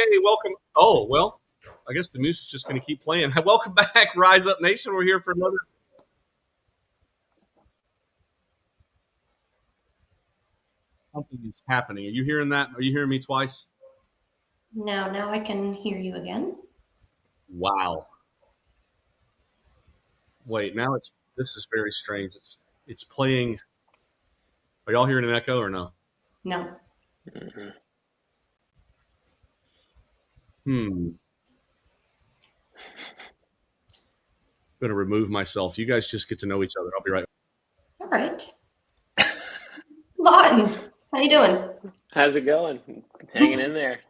Okay, welcome. Oh, well, I guess the music's just going to keep playing. Welcome back, Rise Up Nation. We're here for another. Something is happening. Are you hearing that? Are you hearing me twice? Now I can hear you again. Wow. Wait, now this is very strange. It's playing. Are y'all hearing an echo or no? No. I'm going to remove myself. You guys just get to know each other. I'll be right back. All right. Lawton, how you doing? How's it going? Hanging in there.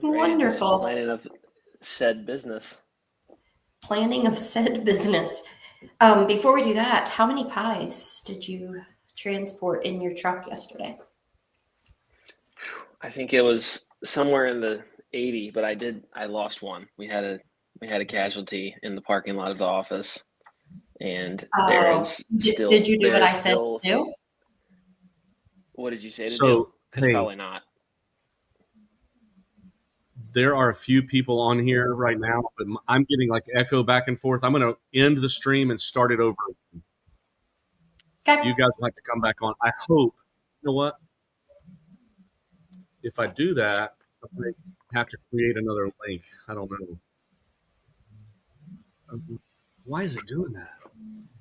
Wonderful. Planning of said business. Planning of said business. Before we do that, how many pies did you transport in your truck yesterday? I think it was somewhere in the 80, but I lost one. We had a casualty in the parking lot of the office, and there is still. Did you do what I said to do? What did you say to do? Because probably not. There are a few people on here right now, but I'm getting like echo back and forth. I'm going to end the stream and start it over. Okay. You guys will have to come back on. I hope. You know what? If I do that, I might have to create another link. I don't know. Why is it doing that?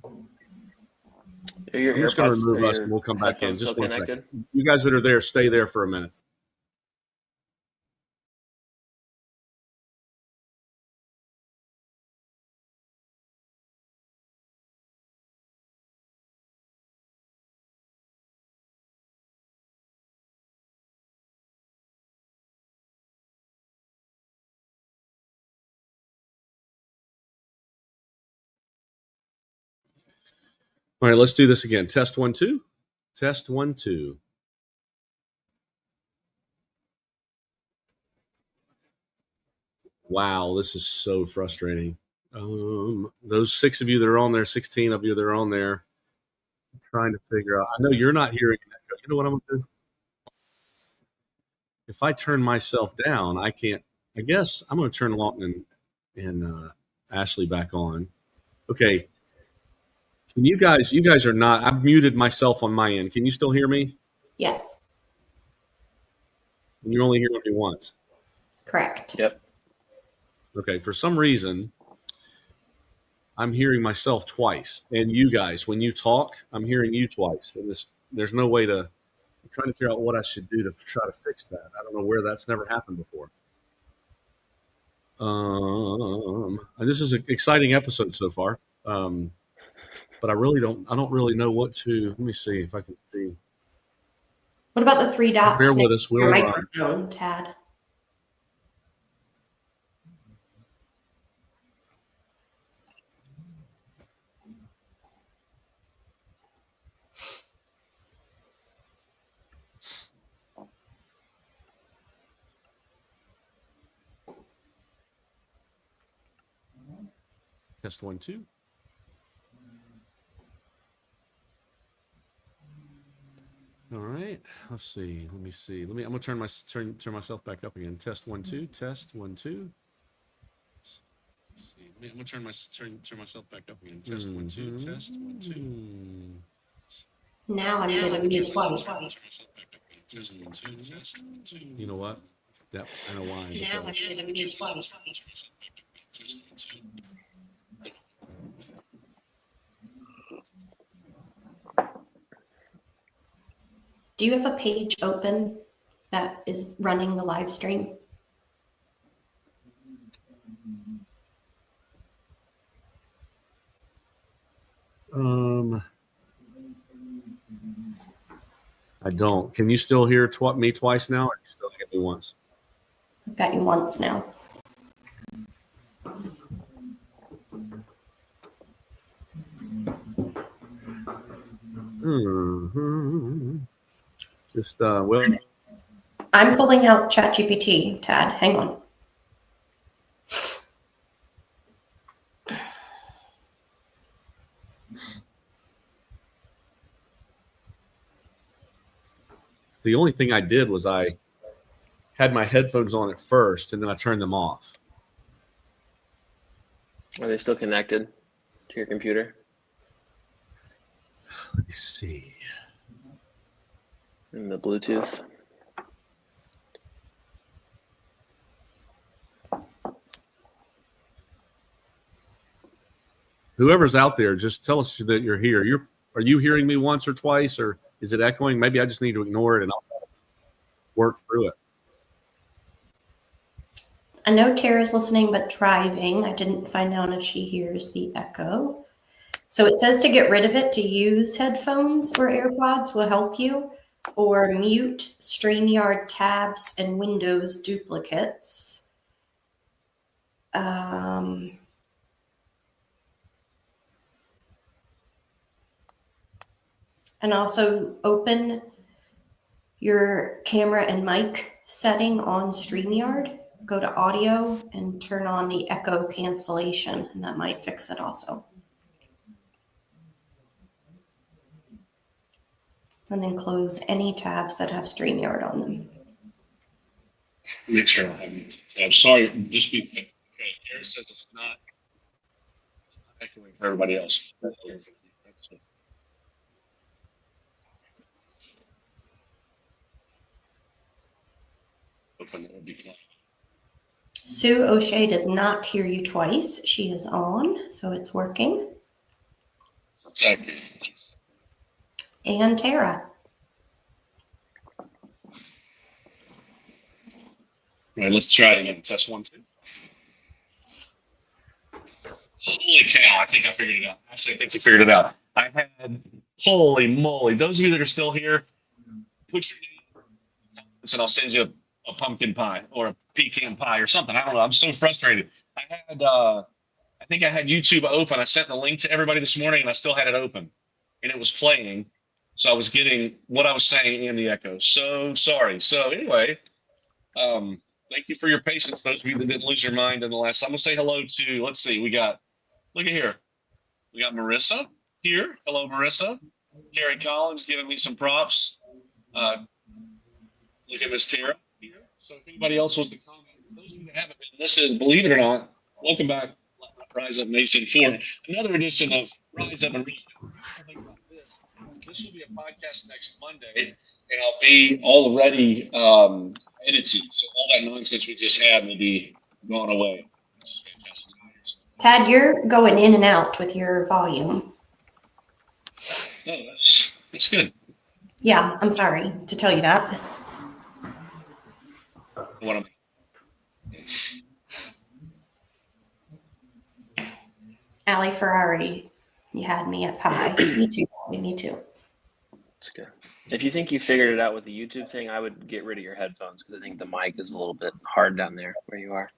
I'm just going to remove us and we'll come back in. Just one second. You guys that are there, stay there for a minute. All right, let's do this again. Test 1, 2. Test 1, 2. Wow, this is so frustrating. Those 6 of you that are on there, 16 of you that are on there, I'm trying to figure out. I know you're not hearing an echo. You know what I'm going to do? If I turn myself down, I can't. I guess I'm going to turn Lawton and Ashley back on. Okay. Can you guys are not. I've muted myself on my end. Can you still hear me? Yes. And you only hear me once. Correct. Yep. Okay. For some reason, I'm hearing myself twice. And you guys, when you talk, I'm hearing you twice. And there's no way to. I'm trying to figure out what I should do to try to fix that. I don't know where that's never happened before. This is an exciting episode so far. But I don't really know what to. Let me see if I can see. What about the 3 dots Bear with us. your microphone, Tad? Test 1, 2. All right. Let's see. Let me see. I'm gonna turn myself back up again. Test 1, 2. Test 1, 2. Let's see. I'm gonna turn myself back up again. Test 1, 2. Test 1, 2. Now I'm getting you twice. Test 1, 2. Test 1, 2. You know what? I know why. Now I'm getting you twice. Test 1, 2. Do you have a page open that is running the live stream? I don't. Can you still hear me twice now, or you still get me once? I've got you once now. Just well. I'm pulling out ChatGPT, Tad. Hang on. The only thing I did was I had my headphones on at first, and then I turned them off. Are they still connected to your computer? Let me see. In the Bluetooth? Whoever's out there, just tell us that you're here. Are you hearing me once or twice, or is it echoing? Maybe I just need to ignore it and I'll work through it. I know Tara's listening, but driving. I didn't find out if she hears the echo. So it says to get rid of it, to use headphones or AirPods will help you, or mute StreamYard tabs and Windows duplicates. And also open your camera and mic setting on StreamYard. Go to audio and turn on the echo cancellation, and that might fix it also. And then close any tabs that have StreamYard on them. Make sure I haven't. I'm sorry. Just be okay. Eric says it's not echoing for everybody else. Open it. Be Sue O'Shea does not hear you twice. She is on, so it's working. Exactly. And Tara. All right, let's try it again. Test 1, 2. Holy cow, I think I figured it out. Actually, I think you figured it out. I had, holy moly, those of you that are still here, put your name and I'll send you a pumpkin pie or a pecan pie or something. I don't know. I'm so frustrated. I think I had YouTube open. I sent the link to everybody this morning and I still had it open and it was playing. So I was getting what I was saying and the echo. So sorry. So anyway, thank you for your patience. Those of you that didn't lose your mind in the last, I'm going to say hello to, let's see, look at here. We got Marissa here. Hello, Marissa. Carrie Collins giving me some props. Look at Miss Tara here. So if anybody else wants to comment, those of you that haven't been, this is, believe it or not, welcome back, Rise Up Nation, for another edition of Rise Up and Reach. Think about this. This will be a podcast next Monday, and I'll be already edited. So all that nonsense we just had will be gone away. This is fantastic. Tad, you're going in and out with your volume. No, that's good. Yeah, I'm sorry to tell you that. What am Allie Ferrari, you had me at pie. Me too. Me too. That's good. If you think you figured it out with the YouTube thing, I would get rid of your headphones because I think the mic is a little bit hard down there where you are.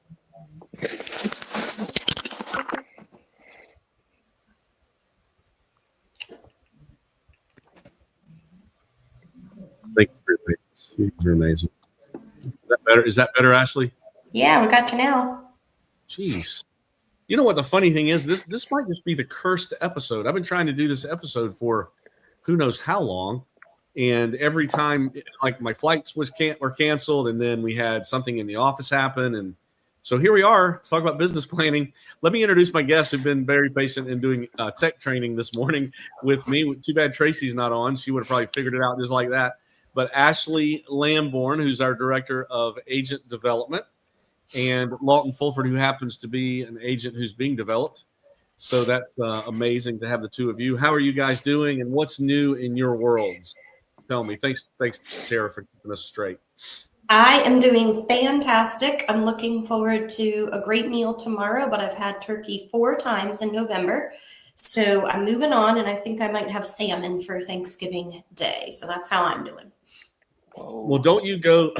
Thank you for your patience. You're amazing. Is that better? Is that better, Ashley? Yeah, we got you now. Jeez. You know what the funny thing is? This might just be the cursed episode. I've been trying to do this episode for who knows how long, and every time, like, my flights were canceled, and then we had something in the office happen, and so here we are. Let's talk about business planning. Let me introduce my guests who've been very patient in doing tech training this morning with me. Too bad Tracy's not on. She would have probably figured it out just like that. But Ashley Lamborn, who's our Director of Agent Development, and Lawton Fulford, who happens to be an agent who's being developed. So that's amazing to have the two of you. How are you guys doing, and what's new in your worlds? Tell me. Thanks, Tara, for keeping us straight. I am doing fantastic. I'm looking forward to a great meal tomorrow, but I've had turkey 4 times in November. So I'm moving on, and I think I might have salmon for Thanksgiving Day. So that's how I'm doing. Well, don't you go,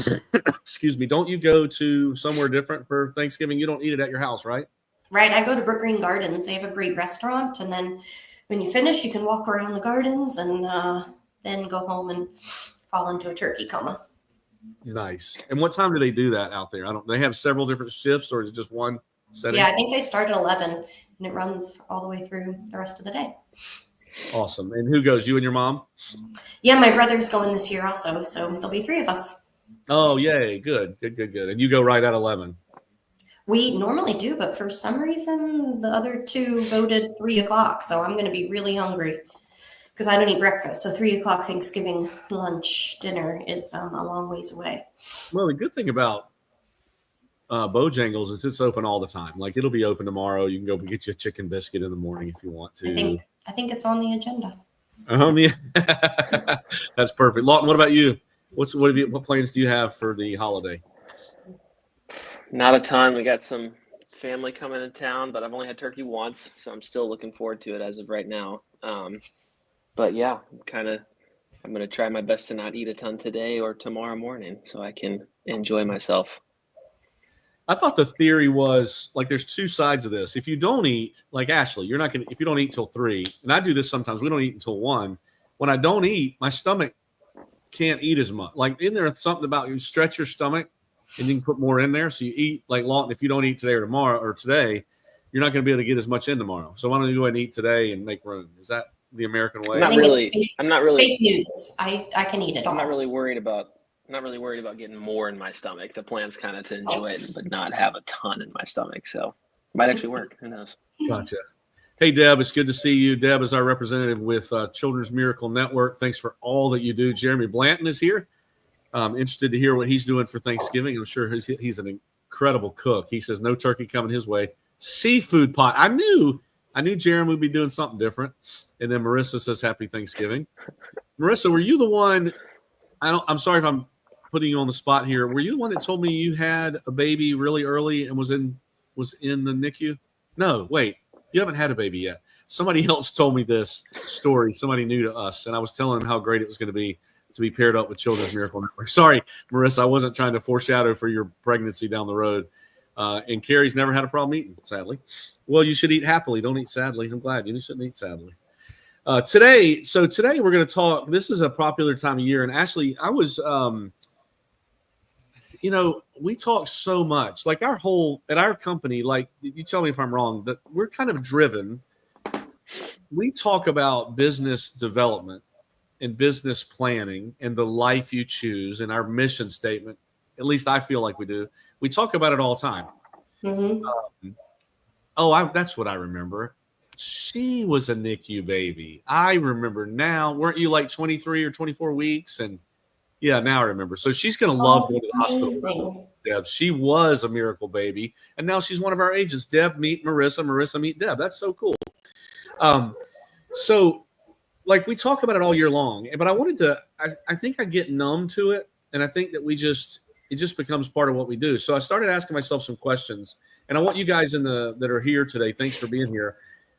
excuse me, don't you go to somewhere different for Thanksgiving? You don't eat it at your house, right? Right. I go to Brook Green Gardens. They have a great restaurant. And then when you finish, you can walk around the gardens and then go home and fall into a turkey coma. Nice. And what time do they do that out there? They have several different shifts, or is it just one setting? Yeah, I think they start at 11 and it runs all the way through the rest of the day. Awesome. And who goes? You and your mom? Yeah, my brother's going this year also. So there'll be 3 of us. Oh, yay. Good. And you go right at 11. We normally do, but for some reason, the other two voted 3 o'clock. So I'm going to be really hungry because I don't eat breakfast. So 3 o'clock Thanksgiving lunch dinner is a long ways away. Well, the good thing about Bojangles is it's open all the time. Like it'll be open tomorrow. You can go get you a chicken biscuit in the morning if you want to. I think it's on the agenda. That's perfect. Lawton, what about you? What plans do you have for the holiday? Not a ton. We got some family coming to town, but I've only had turkey once, so I'm still looking forward to it as of right now. But yeah, I'm going to try my best to not eat a ton today or tomorrow morning so I can enjoy myself. I thought the theory was like there's two sides of this. If you don't eat, like Ashley, you're not going to, if you don't eat till 3, and I do this sometimes, we don't eat until 1. When I don't eat, my stomach can't eat as much. Like, isn't there something about you stretch your stomach and you can put more in there? So you eat, like Lawton, if you don't eat today or tomorrow or today, you're not going to be able to get as much in tomorrow. So why don't you go ahead and eat today and make room? Is that the American way? I'm not really fake news. I can eat it all. I'm not really worried about getting more in my stomach. The plan's kind of to enjoy it, but not have a ton in my stomach. So it might actually work. Who knows? Gotcha. Hey, Deb, it's good to see you. Deb is our representative with Children's Miracle Network. Thanks for all that you do. Jeremy Blanton is here. Interested to hear what he's doing for Thanksgiving. I'm sure he's an incredible cook. He says no turkey coming his way. Seafood pot. I knew Jeremy would be doing something different. And then Marissa says happy Thanksgiving. Marissa, were you the one? I'm sorry if I'm putting you on the spot here. Were you the one that told me you had a baby really early and was in the NICU? No, wait. You haven't had a baby yet. Somebody else told me this story, somebody new to us, and I was telling them how great it was going to be paired up with Children's Miracle Network. Sorry, Marissa, I wasn't trying to foreshadow for your pregnancy down the road. And Carrie's never had a problem eating, sadly. Well, you should eat happily. Don't eat sadly. I'm glad you shouldn't eat sadly. Today we're going to talk. This is a popular time of year, and Ashley, I was we talk so much, like at our company, like you tell me if I'm wrong, that we're kind of driven. We talk about business development and business planning and the life you choose and our mission statement. At least I feel like we do. We talk about it all the time. Mm-hmm. That's what I remember. She was a NICU baby. I remember now. Weren't you like 23 or 24 weeks? And yeah, now I remember. So she's going to love going to the hospital. Deb, she was a miracle baby. And now she's one of our agents. Deb, meet Marissa. Marissa, meet Deb. That's so cool. So like we talk about it all year long, but I think I get numb to it. And I think that it just becomes part of what we do. So I started asking myself some questions, and I want you guys that are here today, thanks for being here,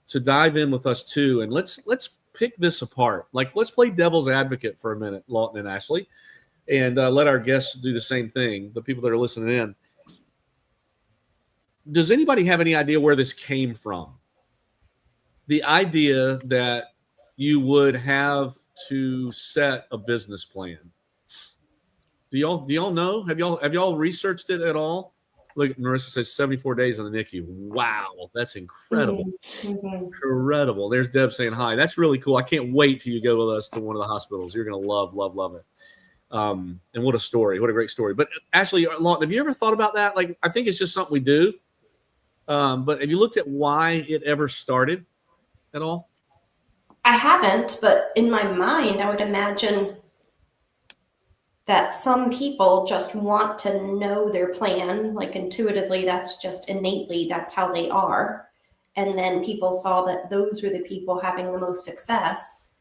to dive in with us too. And let's pick this apart. Like, let's play devil's advocate for a minute, Lawton and Ashley, and let our guests do the same thing, the people that are listening in. Does anybody have any idea where this came from? The idea that you would have to set a business plan. Do y'all know? Have y'all researched it at all? Look, Marissa says 74 days in the NICU. Wow, that's incredible. Mm-hmm. Incredible. There's Deb saying hi. That's really cool. I can't wait till you go with us to one of the hospitals. You're going to love it. And what a story. What a great story. But Ashley, Lawton, have you ever thought about that? Like, I think it's just something we do. But have you looked at why it ever started at all? I haven't, but in my mind, I would imagine that some people just want to know their plan, like intuitively, that's just innately, that's how they are. And then people saw that those were the people having the most success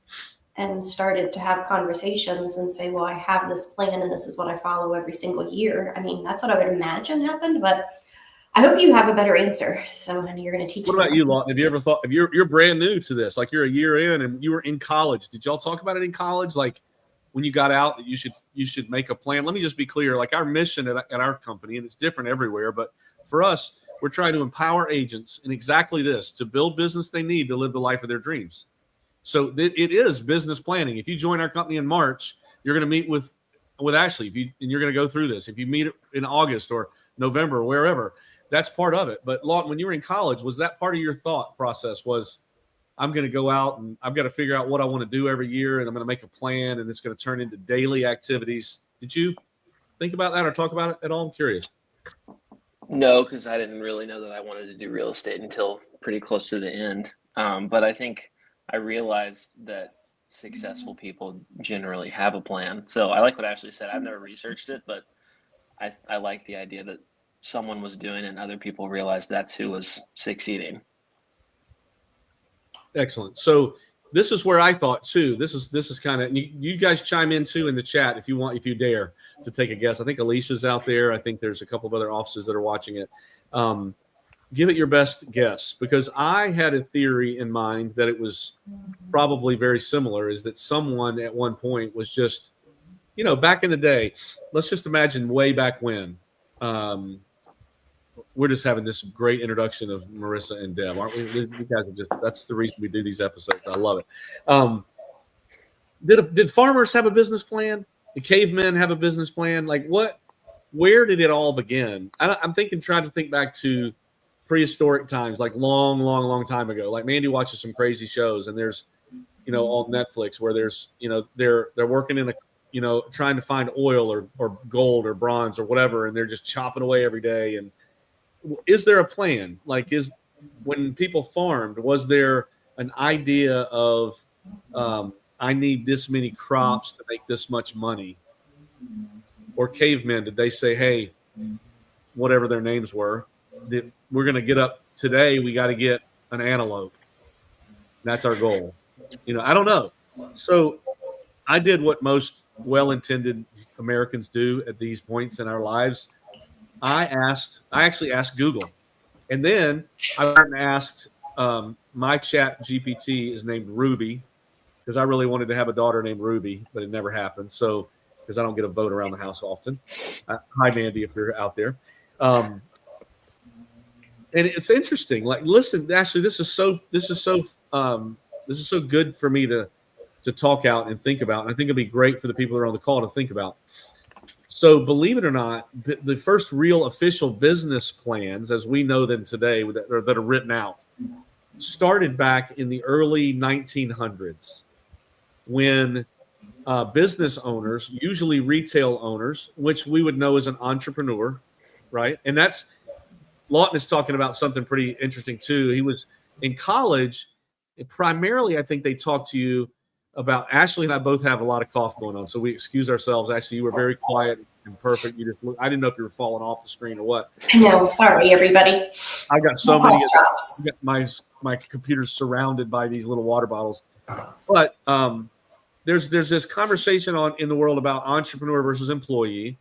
and started to have conversations and say, well, I have this plan and this is what I follow every single year. I mean, that's what I would imagine happened, but I hope you have a better answer. So, and you're going to teach me. What about you, Lawton? Have you ever thought, if you're brand new to this, like you're a year in and you were in college, did y'all talk about it in college? Like, when you got out, that you should make a plan. Let me just be clear. Like our mission at our company, and it's different everywhere, but for us, we're trying to empower agents in exactly this, to build business they need to live the life of their dreams. So it is business planning. If you join our company in March, you're going to meet with Ashley. And you're going to go through this. If you meet in August or November or wherever, that's part of it. But Lawton, when you were in college, was that part of your thought process? Was I'm going to go out and I've got to figure out what I want to do every year, and I'm going to make a plan, and it's going to turn into daily activities. Did you? think about that or talk about it at all? I'm curious. No, because I didn't really know that I wanted to do real estate until pretty close to the end. But I think I realized that successful people generally have a plan. So I like what Ashley said. I've never researched it, but I like the idea that someone was doing it and other people realized that's who was succeeding. Excellent. So this is where I thought too. This is kind of you guys chime in too in the chat if you dare to take a guess. I think Alicia's out there. I think there's a couple of other offices that are watching it. Give it your best guess, because I had a theory in mind that it was probably very similar. Is that someone at one point was just, back in the day. Let's just imagine way back when. We're just having this great introduction of Marissa and Deb, aren't we? You guys are that's the reason we do these episodes. I love it. Did farmers have a business plan? Did cavemen have a business plan? Like where did it all begin? I'm trying to think back to prehistoric times, like long time ago. Like Mandy watches some crazy shows, and there's, on Netflix where there's, they're working in a, trying to find oil or gold or bronze or whatever, and they're just chopping away every day. And is there a plan? Like, when people farmed, was there an idea of I need this many crops to make this much money? Or cavemen, did they say, hey, whatever their names were, we're going to get up today, we got to get an antelope. That's our goal. I don't know. So I did what most well-intended Americans do at these points in our lives. I actually asked Google, and then I went and asked my chat GPT is named Ruby, because I really wanted to have a daughter named Ruby, but it never happened. So, because I don't get a vote around the house often. Hi, Mandy, if you're out there. And it's interesting. Like, listen, Ashley, this is so good for me to talk out and think about. And I think it'll be great for the people that are on the call to think about. So, believe it or not, the first real official business plans, as we know them today, that are written out, started back in the early 1900s, when business owners, usually retail owners, which we would know as an entrepreneur, right? And Lawton is talking about something pretty interesting too. He was in college, and primarily I think they talked to you about, Ashley and I both have a lot of cough going on, so we excuse ourselves. Ashley, you were very quiet and perfect. I didn't know if you were falling off the screen or what. No, sorry, everybody. I got so many. My computer's surrounded by these little water bottles. But there's this conversation in the world about entrepreneur versus employee.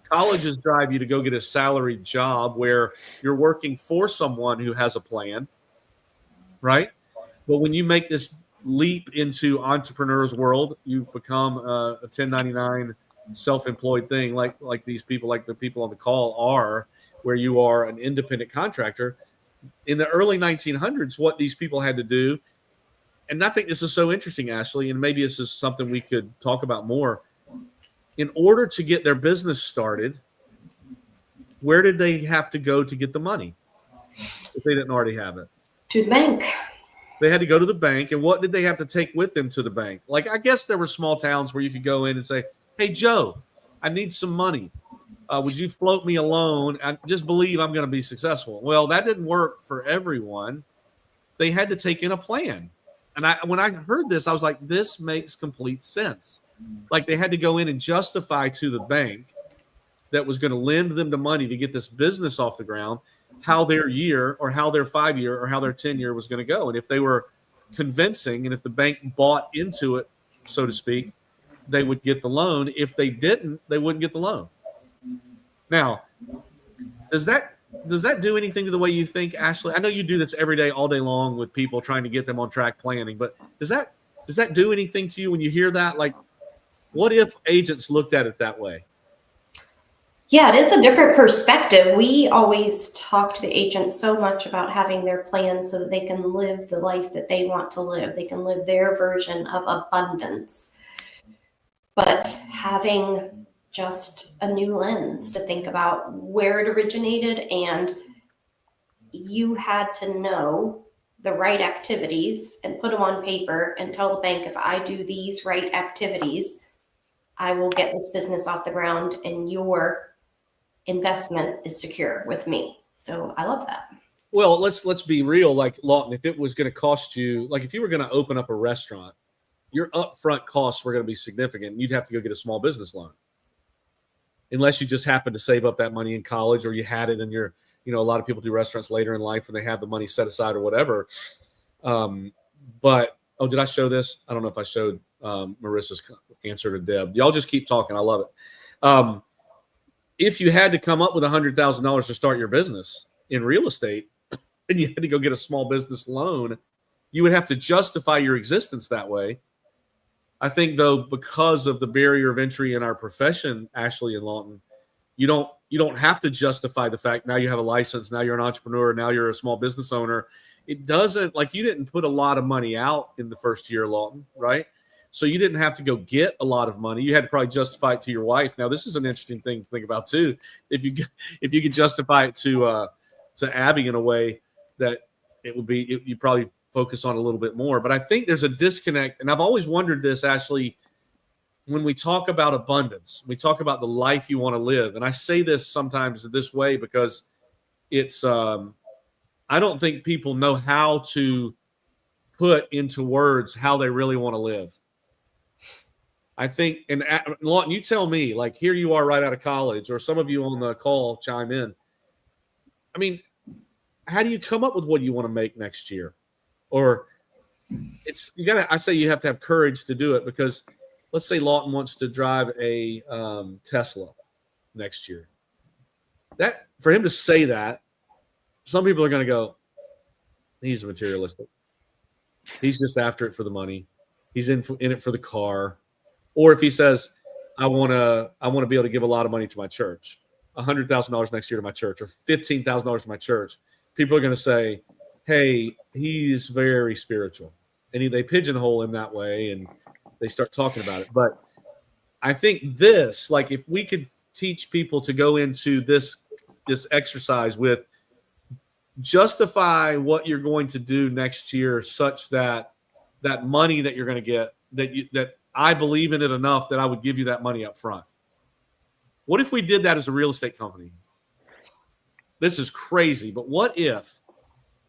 Colleges drive you to go get a salaried job where you're working for someone who has a plan, right? But when you make this leap into entrepreneur's world, you become a 1099 self-employed thing, like these people, like the people on the call are, where you are an independent contractor. In the early 1900s, what these people had to do, and I think this is so interesting, Ashley, and maybe this is something we could talk about more. In order to get their business started, where did they have to go to get the money if they didn't already have it? To the bank. They had to go to the bank, and what did they have to take with them to the bank? Like, I guess there were small towns where you could go in and say, hey, Joe, I need some money. Would you float me a loan? I just believe I'm going to be successful. Well, that didn't work for everyone. They had to take in a plan. And when I heard this, I was like, this makes complete sense. Like, they had to go in and justify to the bank that was going to lend them the money to get this business off the ground, how their year or how their 5-year or how their 10-year was going to go. And if they were convincing and if the bank bought into it, so to speak, they would get the loan. If they didn't, they wouldn't get the loan. Now, does that do anything to the way you think, Ashley? I know you do this every day, all day long with people trying to get them on track planning, but does that do anything to you when you hear that? Like, what if agents looked at it that way? Yeah, it is a different perspective. We always talk to the agents so much about having their plan so that they can live the life that they want to live. They can live their version of abundance. But having just a new lens to think about where it originated, and you had to know the right activities and put them on paper and tell the bank, if I do these right activities, I will get this business off the ground and your investment is secure with me. So I love that. Well, let's be real. Like Lawton, if it was going to cost you, like if you were going to open up a restaurant, your upfront costs were going to be significant. You'd have to go get a small business loan, unless you just happen to save up that money in college or you had it in your, a lot of people do restaurants later in life and they have the money set aside or whatever. But did I show this? I don't know if I showed Marissa's answer to Deb. Y'all just keep talking. I love it. If you had to come up with $100,000 to start your business in real estate and you had to go get a small business loan, you would have to justify your existence that way. I think, though, because of the barrier of entry in our profession, Ashley and Lawton, you don't have to justify the fact now you have a license, now you're an entrepreneur, now you're a small business owner. It doesn't, like, you didn't put a lot of money out in the first year, Lawton, right? So you didn't have to go get a lot of money. You had to probably justify it to your wife. Now, this is an interesting thing to think about too. If you could justify it to Abby in a way that it would be, you probably focus on a little bit more. But I think there's a disconnect, and I've always wondered this, Ashley, when we talk about abundance, we talk about the life you want to live. And I say this sometimes this way because it's I don't think people know how to put into words how they really want to live. I think, and Lawton, you tell me, like, here you are right out of college, or some of you on the call chime in. I mean, how do you come up with what you want to make next year? Or I say you have to have courage to do it, because let's say Lawton wants to drive a Tesla next year. That, for him to say that, some people are going to go, he's materialistic. He's just after it for the money. He's in it for the car. Or if he says, I want to be able to give a lot of money to my church, $100,000 next year to my church, or $15,000 to my church, people are going to say, hey, he's very spiritual. And they pigeonhole him that way, and they start talking about it. But I think this, like, if we could teach people to go into this exercise with justify what you're going to do next year, such that that money that you're going to get, that I believe in it enough that I would give you that money up front. What if we did that as a real estate company? This is crazy, but what if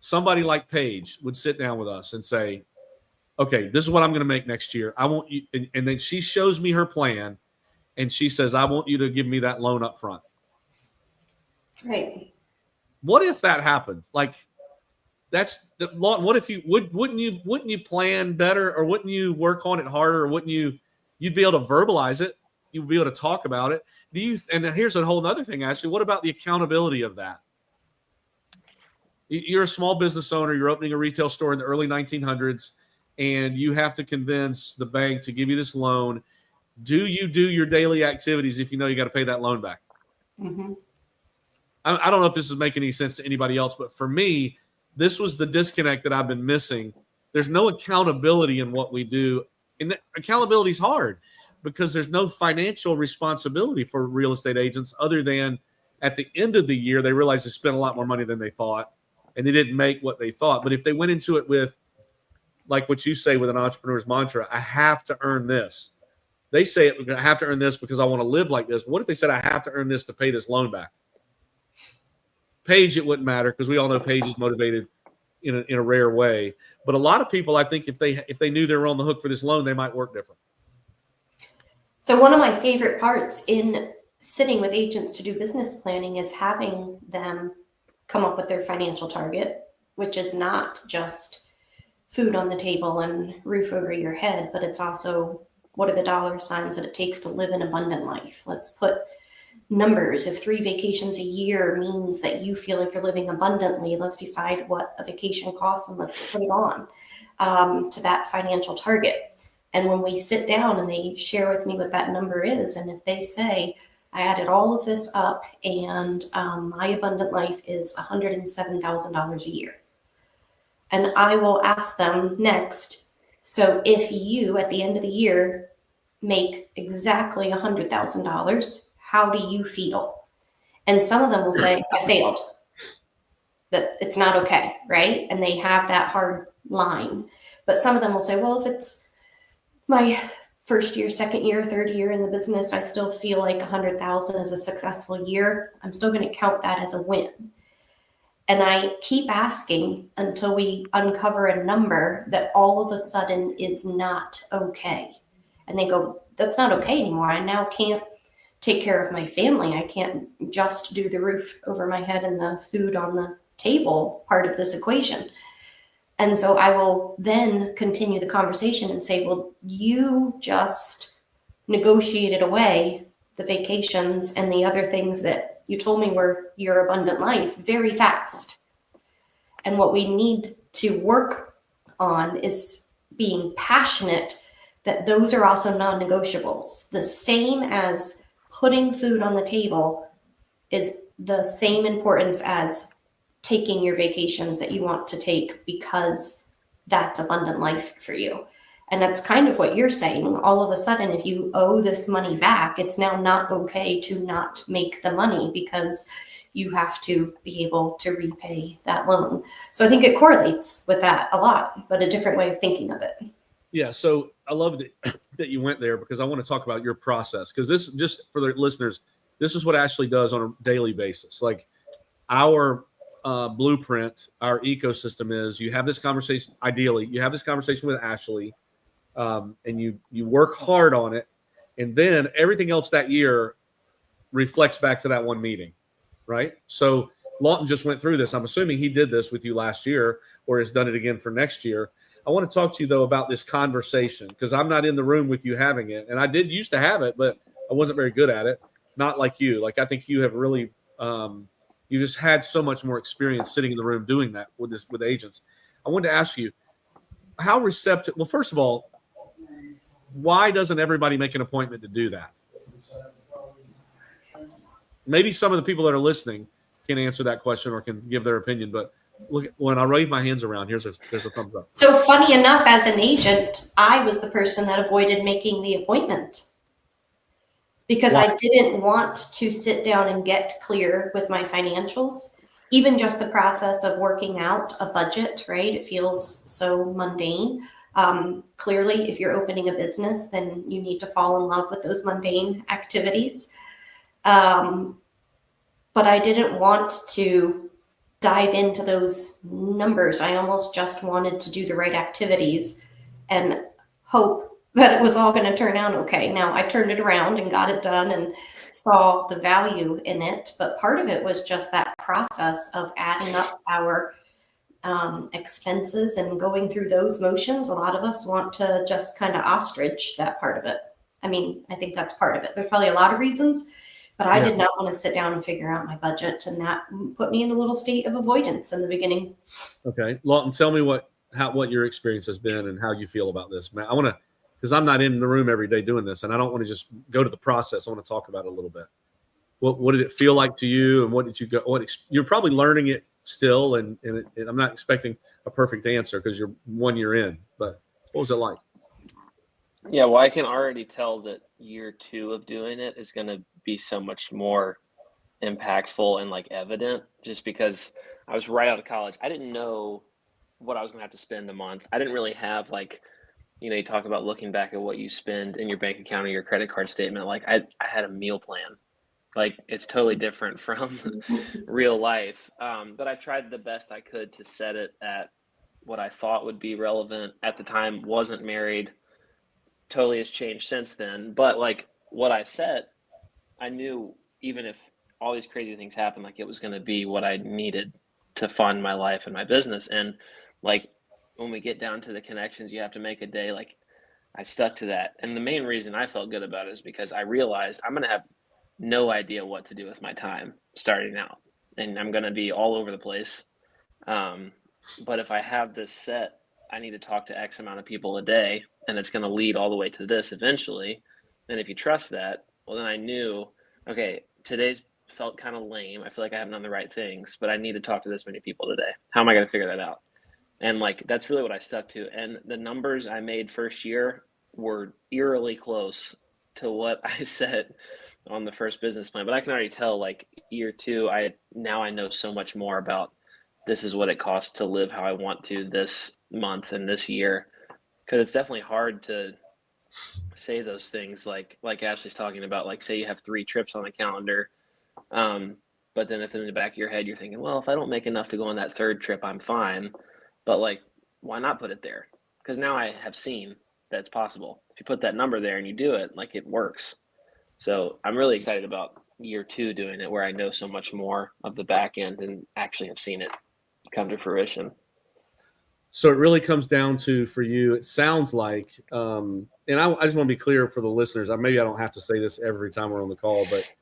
somebody like Paige would sit down with us and say, okay, this is what I'm going to make next year. I want you, and then she shows me her plan, and she says, I want you to give me that loan up front. Right. What if that happened? Like, what if you wouldn't you plan better, or wouldn't you work on it harder, or wouldn't you'd be able to verbalize it? You'd be able to talk about it. And here's a whole other thing, Ashley. What about the accountability of that? You're a small business owner. You're opening a retail store in the early 1900s, and you have to convince the bank to give you this loan. Do you do your daily activities if you know you got to pay that loan back? Mm-hmm. I don't know if this is making any sense to anybody else, but for me, this was the disconnect that I've been missing. There's no accountability in what we do. And accountability is hard because there's no financial responsibility for real estate agents, other than at the end of the year, they realize they spent a lot more money than they thought, and they didn't make what they thought. But if they went into it with, like what you say with an entrepreneur's mantra, I have to earn this. They say it, I have to earn this because I want to live like this. What if they said, I have to earn this to pay this loan back? Paige, it wouldn't matter, because we all know Paige is motivated in a rare way. But a lot of people, I think, if they knew they were on the hook for this loan, they might work different. So one of my favorite parts in sitting with agents to do business planning is having them come up with their financial target, which is not just food on the table and roof over your head, but it's also, what are the dollar signs that it takes to live an abundant life? Let's put numbers. If 3 vacations a year means that you feel like you're living abundantly, let's decide what a vacation costs and let's put it on to that financial target. And when we sit down and they share with me what that number is, and if they say, I added all of this up and my abundant life is $107,000 a year. And I will ask them next, so if you at the end of the year make exactly $100,000, how do you feel? And some of them will say, I failed, that it's not okay, right? And they have that hard line. But some of them will say, well, if it's my first year, second year, third year in the business, I still feel like 100,000 is a successful year. I'm still going to count that as a win. And I keep asking until we uncover a number that all of a sudden is not okay. And they go, that's not okay anymore. I now can't take care of my family. I can't just do the roof over my head and the food on the table part of this equation. And so I will then continue the conversation and say, well, you just negotiated away the vacations and the other things that you told me were your abundant life very fast. And what we need to work on is being passionate that those are also non-negotiables. The same as putting food on the table is the same importance as taking your vacations that you want to take because that's abundant life for you. And that's kind of what you're saying. All of a sudden, if you owe this money back, it's now not okay to not make the money because you have to be able to repay that loan. So I think it correlates with that a lot, but a different way of thinking of it. Yeah. So I love that you went there because I want to talk about your process. Because this, just for the listeners, this is what Ashley does on a daily basis. Like our blueprint, our ecosystem is you have this conversation. Ideally, you have this conversation with Ashley, and you work hard on it, and then everything else that year reflects back to that one meeting, right? So Lawton just went through this. I'm assuming he did this with you last year or has done it again for next year. I want to talk to you, though, about this conversation because I'm not in the room with you having it. And I did used to have it, but I wasn't very good at it. Not like you. Like, I think you have really you just had so much more experience sitting in the room doing that with agents. I wanted to ask you, how receptive – well, first of all, why doesn't everybody make an appointment to do that? Maybe some of the people that are listening can answer that question or can give their opinion, but look, when I wave my hands around, there's a thumbs up. So funny enough, as an agent, I was the person that avoided making the appointment because Why? I didn't want to sit down and get clear with my financials. Even just the process of working out a budget, right? It feels so mundane. Clearly, if you're opening a business, then you need to fall in love with those mundane activities. But I didn't want to dive into those numbers. I almost just wanted to do the right activities and hope that it was all going to turn out okay. Now, I turned it around and got it done and saw the value in it. But part of it was just that process of adding up our expenses and going through those motions. A lot of us want to just kind of ostrich that part of it. I mean, I think that's part of it. There's probably a lot of reasons, but I did not want to sit down and figure out my budget, and that put me in a little state of avoidance in the beginning. Okay, Lawton, tell me what your experience has been and how you feel about this. Man, I want to, because I'm not in the room every day doing this, and I don't want to just go to the process. I want to talk about it a little bit. What did it feel like to you, and what did you go? You're probably learning it still, and I'm not expecting a perfect answer because you're 1 year in. But what was it like? Yeah, well, I can already tell that year 2 of doing it is going to be so much more impactful and like evident just because I was right out of college. I didn't know what I was going to have to spend a month. I didn't really have like, you talk about looking back at what you spend in your bank account or your credit card statement. Like I had a meal plan. Like it's totally different from real life. But I tried the best I could to set it at what I thought would be relevant at the time. Wasn't married. Totally has changed since then. But like what I set, I knew even if all these crazy things happened, like it was going to be what I needed to fund my life and my business. And like when we get down to the connections you have to make a day, like I stuck to that. And the main reason I felt good about it is because I realized I'm going to have no idea what to do with my time starting out. And I'm going to be all over the place. But if I have this set, I need to talk to X amount of people a day, and it's going to lead all the way to this eventually. And if you trust that, well, then I knew, okay, today's felt kind of lame. I feel like I haven't done the right things, but I need to talk to this many people today. How am I going to figure that out? And like, that's really what I stuck to. And the numbers I made first year were eerily close to what I set on the first business plan. But I can already tell like year 2, I know so much more about this is what it costs to live how I want to this month and this year. Cause it's definitely hard to say those things like Ashley's talking about, like say you have 3 trips on the calendar, but then if in the back of your head you're thinking, well, if I don't make enough to go on that 3rd trip, I'm fine. But like, why not put it there? Because now I have seen that it's possible. If you put that number there and you do it, like it works. So I'm really excited about year 2 doing it, where I know so much more of the back end and actually have seen it come to fruition. So it really comes down to, for you, it sounds like, and I just want to be clear for the listeners. Maybe I don't have to say this every time we're on the call, but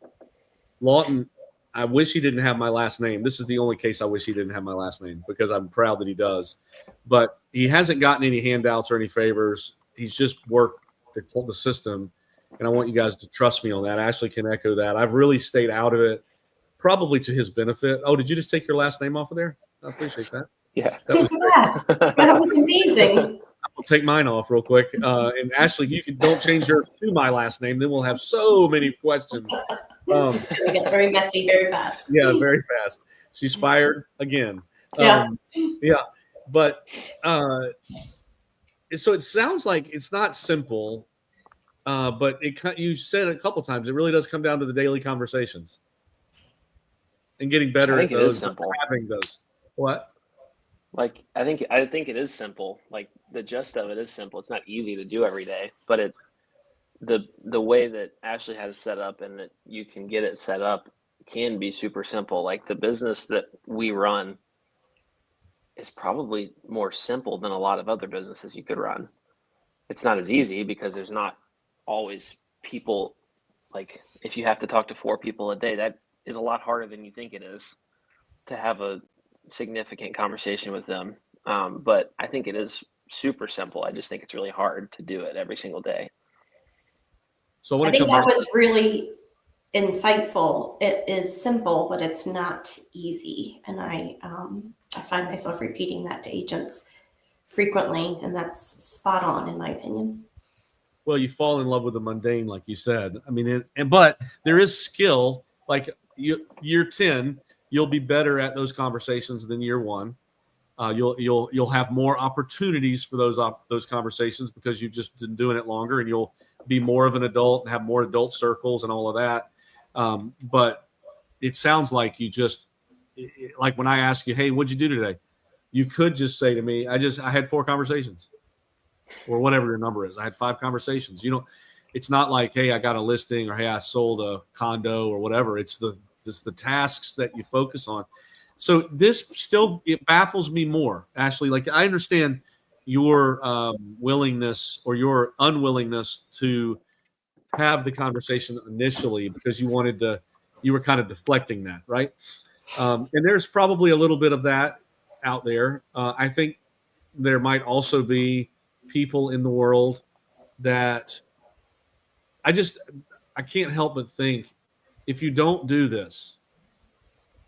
Lawton, I wish he didn't have my last name. This is the only case I wish he didn't have my last name, because I'm proud that he does. But he hasn't gotten any handouts or any favors. He's just worked the system, and I want you guys to trust me on that. Ashley can echo that. I've really stayed out of it, probably to his benefit. Oh, did you just take your last name off of there? I appreciate that. Yeah. That was amazing. I'll take mine off real quick. And Ashley, don't change yours to my last name. Then we'll have so many questions. This is going to get very messy very fast. Yeah, very fast. She's fired again. Yeah. But so it sounds like it's not simple, but you said a couple times, it really does come down to the daily conversations and getting better at those. Having those. What? Like, I think it is simple. Like, the gist of it is simple. It's not easy to do every day, but the way that Ashley has it set up and that you can get it set up can be super simple. Like, the business that we run is probably more simple than a lot of other businesses you could run. It's not as easy because there's not always people. Like, if you have to talk to 4 people a day, that is a lot harder than you think it is to have a significant conversation with them. But I think it is super simple. I just think it's really hard to do it every single day. So I think that was really insightful. It is simple, but it's not easy. And I find myself repeating that to agents frequently, and that's spot on in my opinion. Well, you fall in love with the mundane, like you said. I mean, but there is skill. Like year 10, you'll be better at those conversations than year 1. You'll have more opportunities for those conversations because you've just been doing it longer, and you'll be more of an adult and have more adult circles and all of that. But it sounds like you just, like when I ask you, hey, what'd you do today? You could just say to me, I had 4 conversations, or whatever your number is. I had 5 conversations. It's not like, hey, I got a listing, or hey, I sold a condo, or whatever. It's the tasks that you focus on. So it baffles me more, Ashley. Like, I understand your willingness or your unwillingness to have the conversation initially because you were kind of deflecting that, right? And there's probably a little bit of that out there. I think there might also be people in the world that I can't help but think, if you don't do this,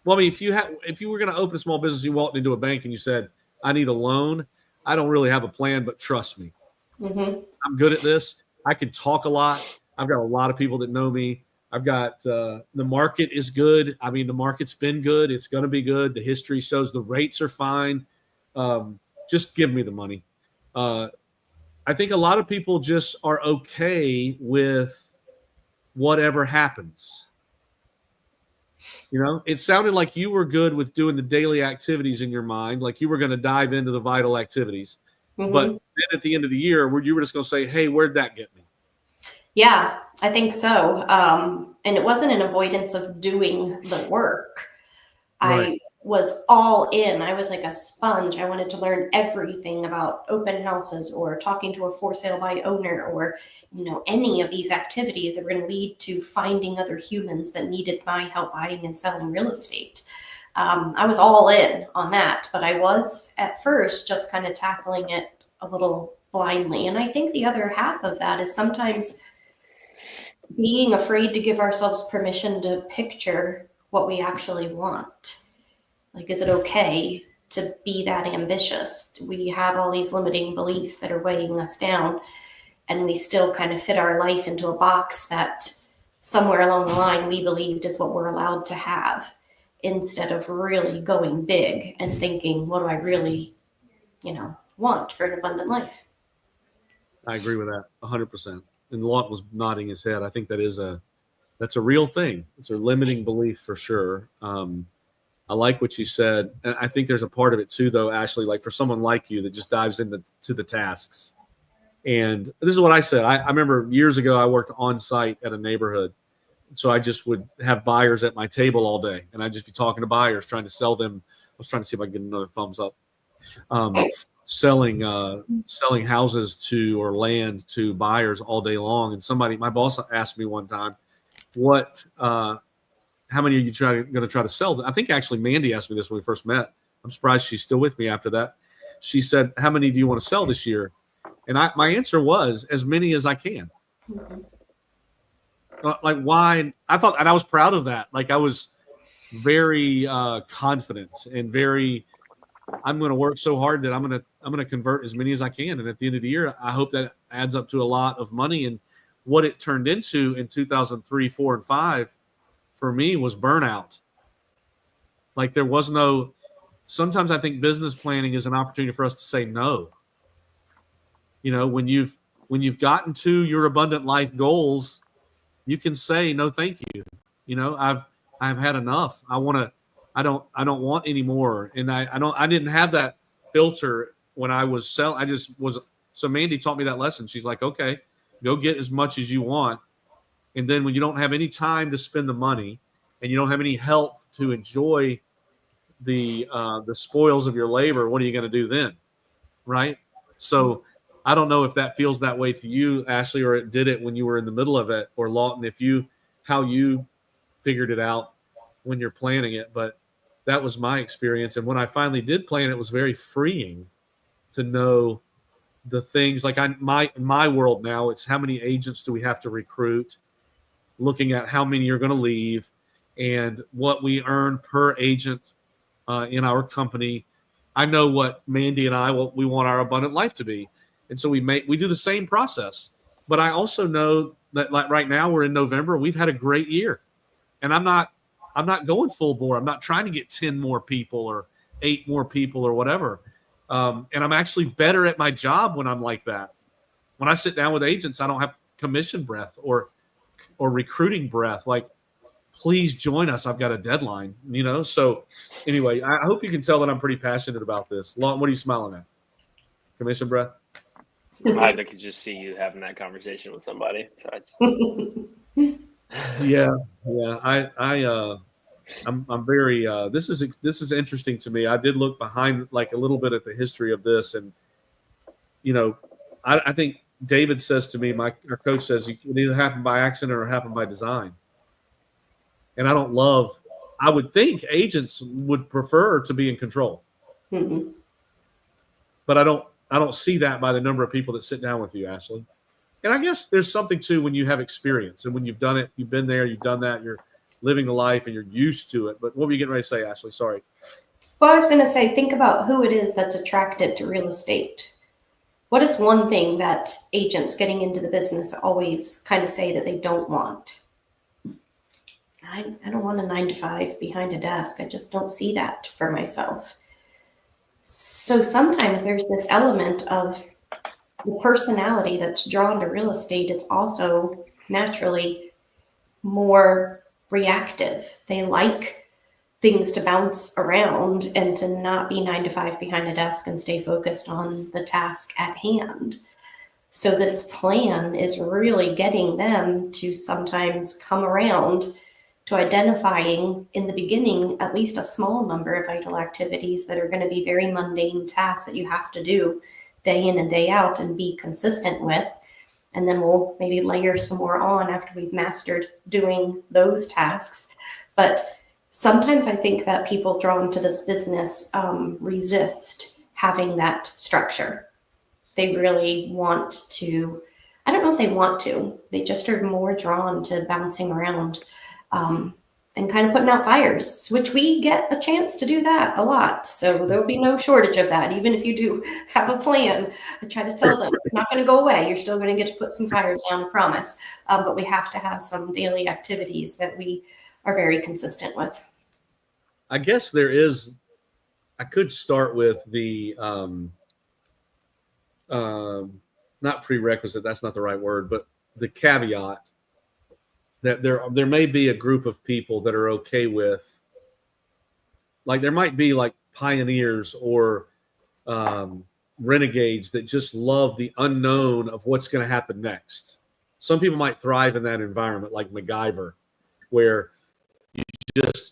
well, I mean, if you were going to open a small business, you walked into a bank and you said, I need a loan. I don't really have a plan, but trust me. Mm-hmm. I'm good at this. I can talk a lot. I've got a lot of people that know me. I've got the market is good. I mean, the market's been good. It's going to be good. The history shows the rates are fine. Just give me the money. I think a lot of people just are okay with whatever happens. It sounded like you were good with doing the daily activities in your mind, like you were going to dive into the vital activities. Mm-hmm. But then at the end of the year, you were just going to say, hey, where'd that get me? Yeah, I think so. And it wasn't an avoidance of doing the work. Right. I was all in. I was like a sponge. I wanted to learn everything about open houses or talking to a for sale by owner or, any of these activities that were going to lead to finding other humans that needed my help buying and selling real estate. I was all in on that, but I was at first just kind of tackling it a little blindly. And I think the other half of that is sometimes being afraid to give ourselves permission to picture what we actually want. Like, is it okay to be that ambitious? We have all these limiting beliefs that are weighing us down, and we still kind of fit our life into a box that somewhere along the line we believed is what we're allowed to have, instead of really going big and thinking, what do I really, want for an abundant life? I agree with that 100%. And Lawton was nodding his head. I think that's a real thing. It's a limiting belief for sure. I like what you said. And I think there's a part of it too, though, Ashley, like for someone like you that just dives into the tasks. And this is what I said. I remember years ago, I worked on site at a neighborhood. So I just would have buyers at my table all day, and I'd just be talking to buyers, trying to sell them. I was trying to see if I could get another thumbs up. Selling houses to or land to buyers all day long. And my boss asked me one time, how many are you going to try to sell? I think actually Mandy asked me this when we first met. I'm surprised she's still with me after that. She said, how many do you want to sell this year? And my answer was as many as I can. Like why? I thought, and I was proud of that. Like I was very confident and I'm going to work so hard that I'm going to convert as many as I can. And at the end of the year, I hope that adds up to a lot of money. And what it turned into in 2003, 4, and 5 for me was burnout. Like there was no. Sometimes I think business planning is an opportunity for us to say no. You know, when you've gotten to your abundant life goals, you can say no, thank you. You know, I've had enough. I don't want any more. And I didn't have that filter when I was selling. So Mandy taught me that lesson. She's like, okay, go get as much as you want. And then when you don't have any time to spend the money and you don't have any health to enjoy the spoils of your labor, what are you going to do then? Right. So I don't know if that feels that way to you, Ashley, or it did it when you were in the middle of it, or Lawton, how you figured it out when you're planning it. But that was my experience. And when I finally did plan, it was very freeing to know the things like my world now, it's how many agents do we have to recruit, looking at how many are going to leave and what we earn per agent in our company. I know what Mandy and what we want our abundant life to be. And so we do the same process. But I also know that like right now we're in November, we've had a great year. And I'm not going full bore. I'm not trying to get 10 more people or 8 more people or whatever. And I'm actually better at my job when I'm like that. When I sit down with agents, I don't have commission breath or recruiting breath. Like, please join us. I've got a deadline, you know? So anyway, I hope you can tell that I'm pretty passionate about this. Lawton, what are you smiling at? Commission breath? I could just see you having that conversation with somebody. So I'm very. This is interesting to me. I did look behind like a little bit at the history of this, and you know, I think David says to me, our coach says, it either happened by accident or happened by design. And I would think agents would prefer to be in control, but I don't see that by the number of people that sit down with you, Ashley. And I guess there's something too when you have experience and when you've done it, you've been there, you've done that, you're living the life and you're used to it. But what were you getting ready to say, Ashley? Sorry. Well, I was going to say, think about who it is that's attracted to real estate. What is one thing that agents getting into the business always kind of say that they don't want? I don't want a 9-to-5 behind a desk. I just don't see that for myself. So sometimes there's this element of the personality that's drawn to real estate is also naturally more reactive. They like things to bounce around and to not be 9-to-5 behind a desk and stay focused on the task at hand. So this plan is really getting them to sometimes come around to identifying in the beginning at least a small number of vital activities that are going to be very mundane tasks that you have to do day in and day out and be consistent with. And then we'll maybe layer some more on after we've mastered doing those tasks. But sometimes I think that people drawn to this business resist having that structure. They really want to, I don't know if they want to, they just are more drawn to bouncing around and kind of putting out fires, which we get a chance to do that a lot. So there'll be no shortage of that. Even if you do have a plan, I try to tell them it's not going to go away. You're still going to get to put some fires down, I promise. But we have to have some daily activities that we are very consistent with. I guess I could start with the not prerequisite, that's not the right word, but the caveat that there may be a group of people that are okay with, like there might be like pioneers or renegades that just love the unknown of what's going to happen next. Some people might thrive in that environment, like MacGyver, where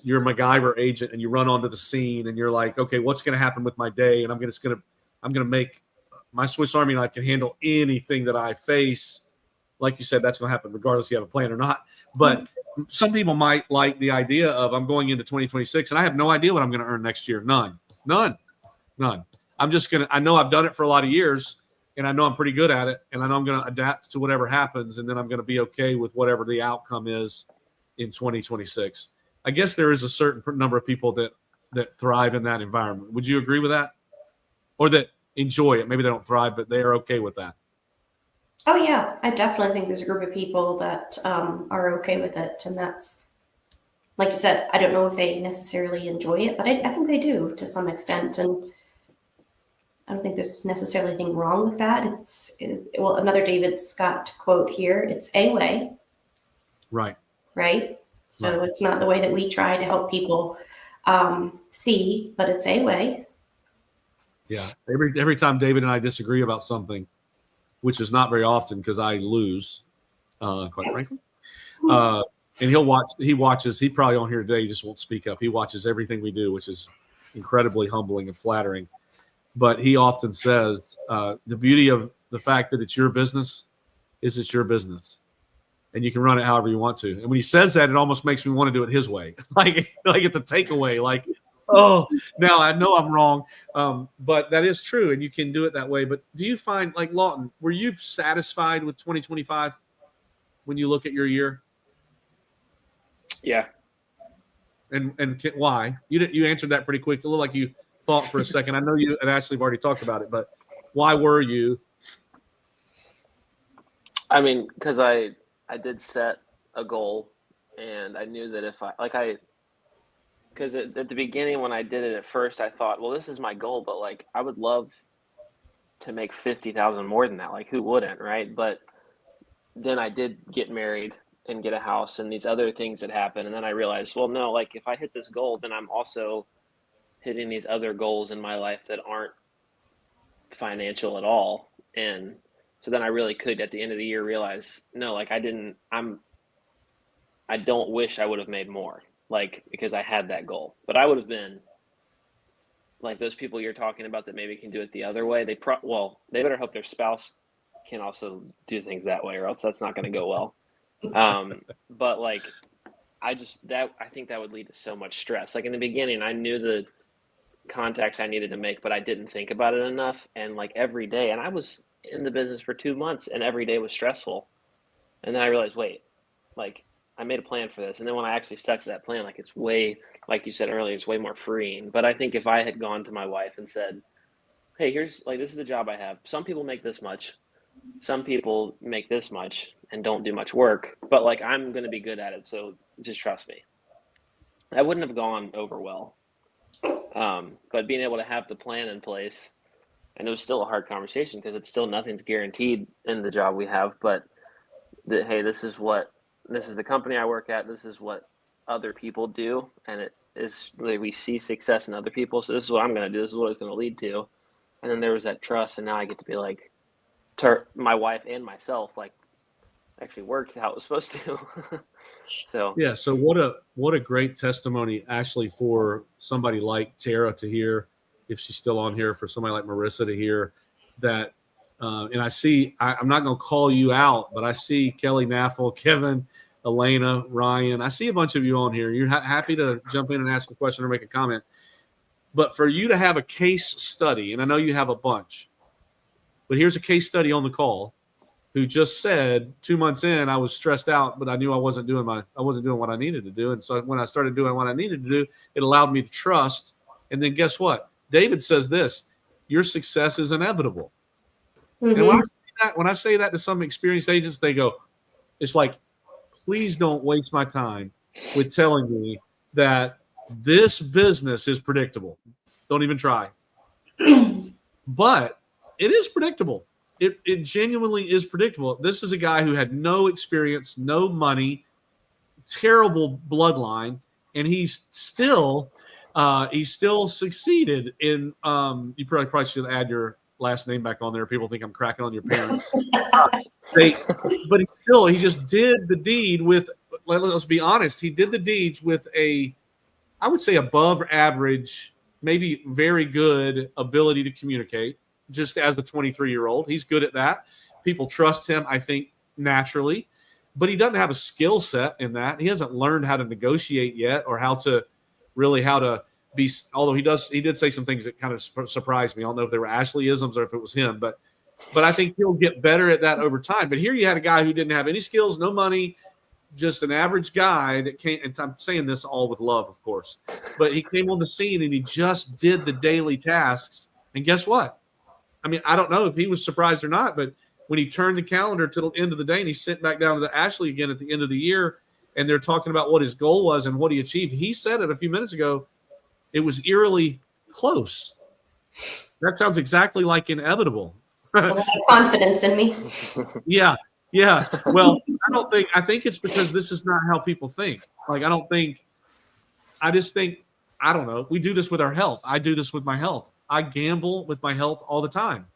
you're a MacGyver agent and you run onto the scene and you're like, okay, what's going to happen with my day? And I'm going to make my Swiss Army knife can handle anything that I face. Like you said, that's going to happen regardless if you have a plan or not. But some people might like the idea of I'm going into 2026 and I have no idea what I'm going to earn next year. None. I know I've done it for a lot of years and I know I'm pretty good at it. And I know I'm going to adapt to whatever happens. And then I'm going to be okay with whatever the outcome is in 2026. I guess there is a certain number of people that thrive in that environment. Would you agree with that? Or that enjoy it? Maybe they don't thrive, but they are okay with that. Oh yeah, I definitely think there's a group of people that are okay with it, and that's, like you said, I don't know if they necessarily enjoy it, but I think they do to some extent, and I don't think there's necessarily anything wrong with that. Well, another David Scott quote here: "It's a way." Right. So Right. it's not the way that we try to help people see, but it's a way. Yeah. Every time David and I disagree about something, which is not very often because I lose, quite frankly. And he watches, he probably on here today, he just won't speak up. He watches everything we do, which is incredibly humbling and flattering. But he often says, the beauty of the fact that it's your business is it's your business. And you can run it however you want to. And when he says that, it almost makes me want to do it his way. like it's a takeaway. Like, oh, now I know I'm wrong. But that is true. And you can do it that way. But do you find, like Lawton, were you satisfied with 2025 when you look at your year? Yeah. And why? You answered that pretty quick. It looked like you thought for a second. I know you and Ashley have already talked about it, but why were you? I mean, because I did set a goal, and I knew that because at the beginning when I did it at first, I thought, well, this is my goal, but like I would love to make 50,000 more than that. Like who wouldn't, right? But then I did get married and get a house and these other things that happened, and then I realized, well, no, like if I hit this goal, then I'm also hitting these other goals in my life that aren't financial at all. And so then I really could at the end of the year realize, no, like I don't wish I would have made more, like because I had that goal. But I would have been like those people you're talking about that maybe can do it the other way. They better hope their spouse can also do things that way, or else that's not going to go well. But like I think that would lead to so much stress. Like in the beginning, I knew the contacts I needed to make, but I didn't think about it enough. And like every day, and I was in the business for 2 months and every day was stressful. And then I realized, wait, like I made a plan for this. And then when I actually stuck to that plan, like it's way, like you said earlier, it's way more freeing. But I think if I had gone to my wife and said, hey, this is the job I have. Some people make this much. Some people make this much and don't do much work, but like I'm going to be good at it. So just trust me. That wouldn't have gone over well. But being able to have the plan in place, and it was still a hard conversation because it's still nothing's guaranteed in the job we have, but hey, this is the company I work at. This is what other people do. And it is really, we see success in other people. So this is what I'm going to do. This is what it's going to lead to. And then there was that trust. And now I get to be like, to my wife and myself, like actually worked how it was supposed to. So yeah. So what a great testimony, Ashley, for somebody like Tara to hear, if she's still on here, for somebody like Marissa to hear that. And I see, I'm not going to call you out, but I see Kelly Naffel, Kevin, Elena, Ryan. I see a bunch of you on here. You're happy to jump in and ask a question or make a comment. But for you to have a case study, and I know you have a bunch, but here's a case study on the call who just said 2 months in, I was stressed out, but I knew I wasn't doing what I needed to do. And so when I started doing what I needed to do, it allowed me to trust. And then guess what? David says this: your success is inevitable. Mm-hmm. And when I say that to some experienced agents, they go, it's like, please don't waste my time with telling me that this business is predictable. Don't even try. But it is predictable. it genuinely is predictable. This is a guy who had no experience, no money, terrible bloodline, and he's still succeeded in. You probably should add your last name back on there. People think I'm cracking on your parents. But he just did the deed with. Let's be honest. He did the deeds with I would say above average, maybe very good ability to communicate. Just as a 23-year-old, he's good at that. People trust him, I think, naturally, but he doesn't have a skill set in that. He hasn't learned how to negotiate yet, or how to be. Although he did say some things that kind of surprised me. I don't know if they were Ashley-isms or if it was him, but I think he'll get better at that over time. But here you had a guy who didn't have any skills, no money, just an average guy that came, and I'm saying this all with love, of course, but he came on the scene and he just did the daily tasks. And guess what? I mean, I don't know if he was surprised or not, but when he turned the calendar to the end of the day and he sent back down to Ashley again at the end of the year, and they're talking about what his goal was and what he achieved, he said it a few minutes ago, it was eerily close. That sounds exactly like inevitable. There's a lot of confidence in me. Yeah. Well, I think it's because this is not how people think. Like, I just think, I don't know. We do this with our health. I do this with my health. I gamble with my health all the time.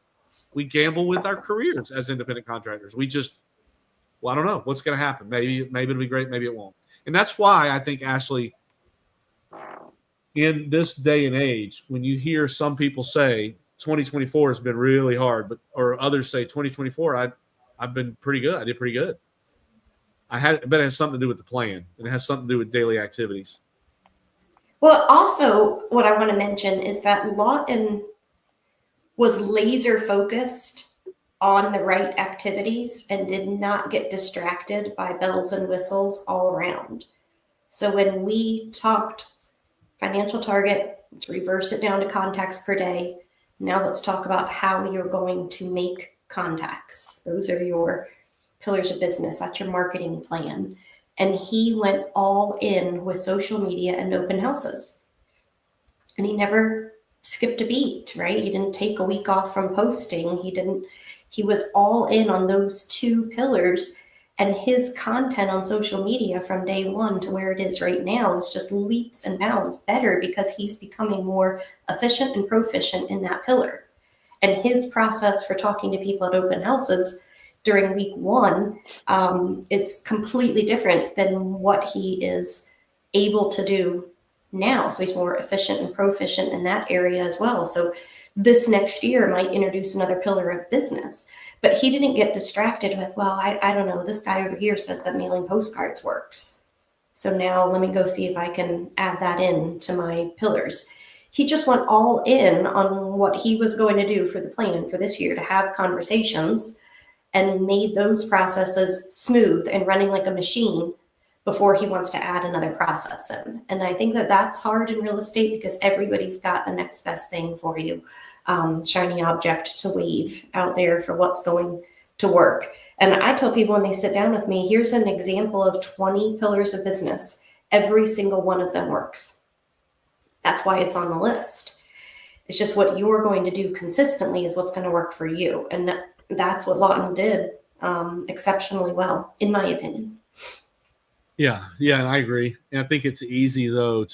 We gamble with our careers as independent contractors. I don't know what's going to happen. Maybe it'll be great. Maybe it won't. And that's why I think, Ashley, in this day and age, when you hear some people say 2024 has been really hard, or others say 2024, I've been pretty good. I did pretty good. But it has something to do with the plan, and it has something to do with daily activities. Well, also, what I want to mention is that Lawton was laser focused on the right activities and did not get distracted by bells and whistles all around. So when we talked financial target, let's reverse it down to contacts per day. Now let's talk about how you're going to make contacts. Those are your pillars of business. That's your marketing plan. And he went all in with social media and open houses. And he never skipped a beat, right? He didn't take a week off from posting. He was all in on those two pillars. And his content on social media from day one to where it is right now is just leaps and bounds better because he's becoming more efficient and proficient in that pillar. And his process for talking to people at open houses during week one is completely different than what he is able to do now. So he's more efficient and proficient in that area as well. So this next year might introduce another pillar of business. But he didn't get distracted with, well, I don't know, this guy over here says that mailing postcards works. So now let me go see if I can add that in to my pillars. He just went all in on what he was going to do for the plan for this year, to have conversations, and made those processes smooth and running like a machine before he wants to add another process in. And I think that that's hard in real estate because everybody's got the next best thing for you. Shiny object to wave out there for what's going to work. And I tell people when they sit down with me, here's an example of 20 pillars of business. Every single one of them works. That's why it's on the list. It's just what you're going to do consistently is what's going to work for you. And that's what Lawton did exceptionally well, in my opinion. Yeah, I agree. And I think it's easy, though,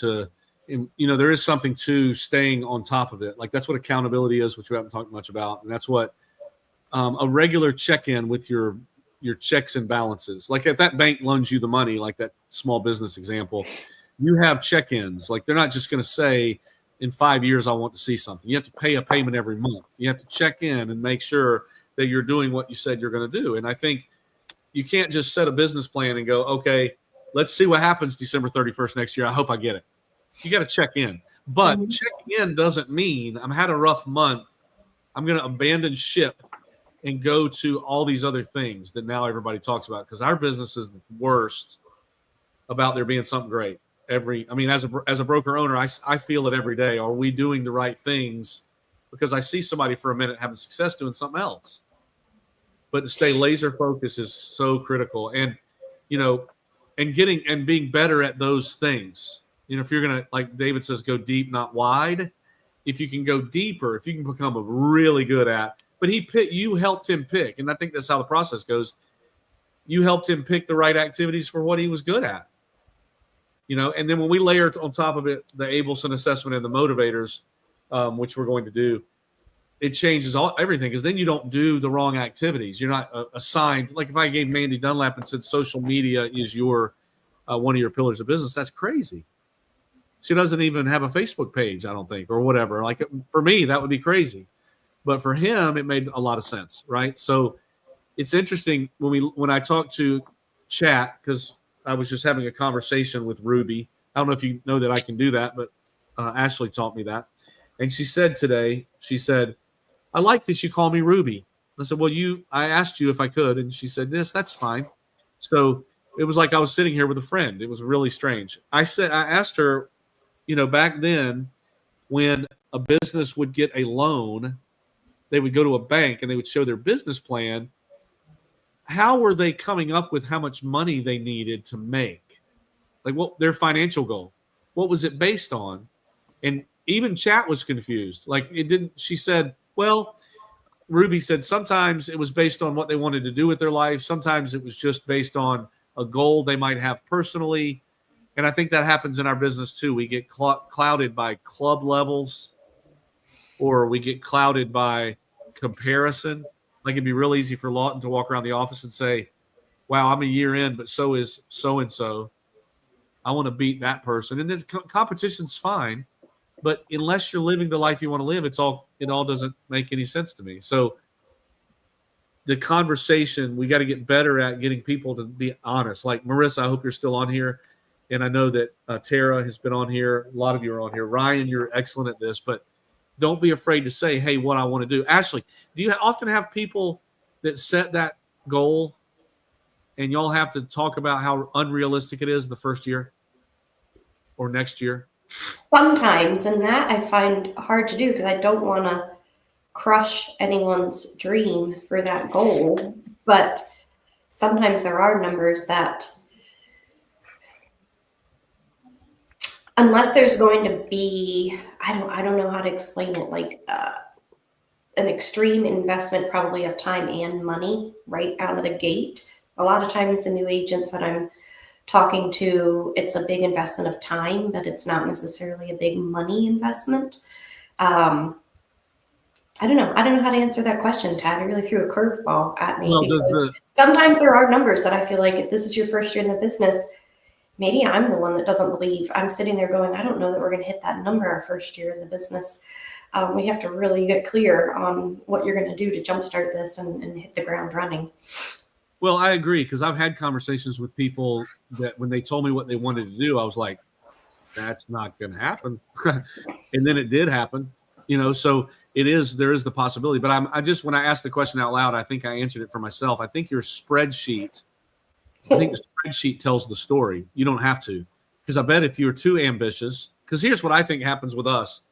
there is something to staying on top of it. Like, that's what accountability is, which we haven't talked much about. And that's what a regular check-in with your checks and balances. Like, if that bank loans you the money, like that small business example, you have check-ins. Like, they're not just going to say, in 5 years, I want to see something. You have to pay a payment every month. You have to check in and make sure that you're doing what you said you're going to do. And I think you can't just set a business plan and go, okay, let's see what happens December 31st next year. I hope I get it. You got to check in. But checking in doesn't mean I'm had a rough month, I'm going to abandon ship and go to all these other things that now everybody talks about, because our business is the worst about there being something great. As a broker owner, I feel it every day. Are we doing the right things? Because I see somebody for a minute having success doing something else. But to stay laser focused is so critical. And, and being better at those things. If you're going to, like David says, go deep, not wide. If you can go deeper, if you can become really good at, but you helped him pick, and I think that's how the process goes. You helped him pick the right activities for what he was good at. And then when we layer on top of it the Abelson assessment and the motivators, which we're going to do, it changes everything, because then you don't do the wrong activities. You're not assigned. Like if I gave Mandy Dunlap and said social media is your one of your pillars of business, that's crazy. She doesn't even have a Facebook page, I don't think, or whatever. Like for me, that would be crazy. But for him, it made a lot of sense, right? So it's interesting when I talked to Chat, because I was just having a conversation with Ruby. I don't know if you know that I can do that, but Ashley taught me that. And she said today, I like that you call me Ruby. I said, well, I asked you if I could. And she said, yes, that's fine. So it was like I was sitting here with a friend. It was really strange. I asked her, back then when a business would get a loan, they would go to a bank and they would show their business plan. How were they coming up with how much money they needed to make? Like what their financial goal? What was it based on? And even Chat was confused. Like it didn't, she said, well, Ruby said sometimes it was based on what they wanted to do with their life. Sometimes it was just based on a goal they might have personally. And I think that happens in our business too. We get clouded by club levels, or we get clouded by comparison. Like it'd be real easy for Lawton to walk around the office and say, wow, I'm a year in, but so is so-and-so. I want to beat that person. And then competition's fine. But unless you're living the life you want to live, it all doesn't make any sense to me. So the conversation, we got to get better at getting people to be honest. Like Marissa, I hope you're still on here. And I know that Tara has been on here. A lot of you are on here. Ryan, you're excellent at this. But don't be afraid to say, hey, what I want to do. Ashley, do you often have people that set that goal and y'all have to talk about how unrealistic it is the first year or next year? Sometimes, and that I find hard to do because I don't want to crush anyone's dream for that goal. But sometimes there are numbers that, unless there's going to be, I don't know how to explain it, like an extreme investment probably of time and money right out of the gate. A lot of times the new agents that I'm talking to, it's a big investment of time, but it's not necessarily a big money investment. I don't know how to answer that question, Tad. I really threw a curveball at me. Well, sometimes there are numbers that I feel like if this is your first year in the business, maybe I'm the one that doesn't believe. I'm sitting there going, I don't know that we're going to hit that number our first year in the business. We have to really get clear on what you're going to do to jumpstart this and hit the ground running. Well, I agree, because I've had conversations with people that when they told me what they wanted to do, I was like, that's not going to happen. And then it did happen, so there is the possibility. But when I asked the question out loud, I think I answered it for myself. I think the spreadsheet tells the story. You don't have to, because I bet if you're too ambitious, because here's what I think happens with us.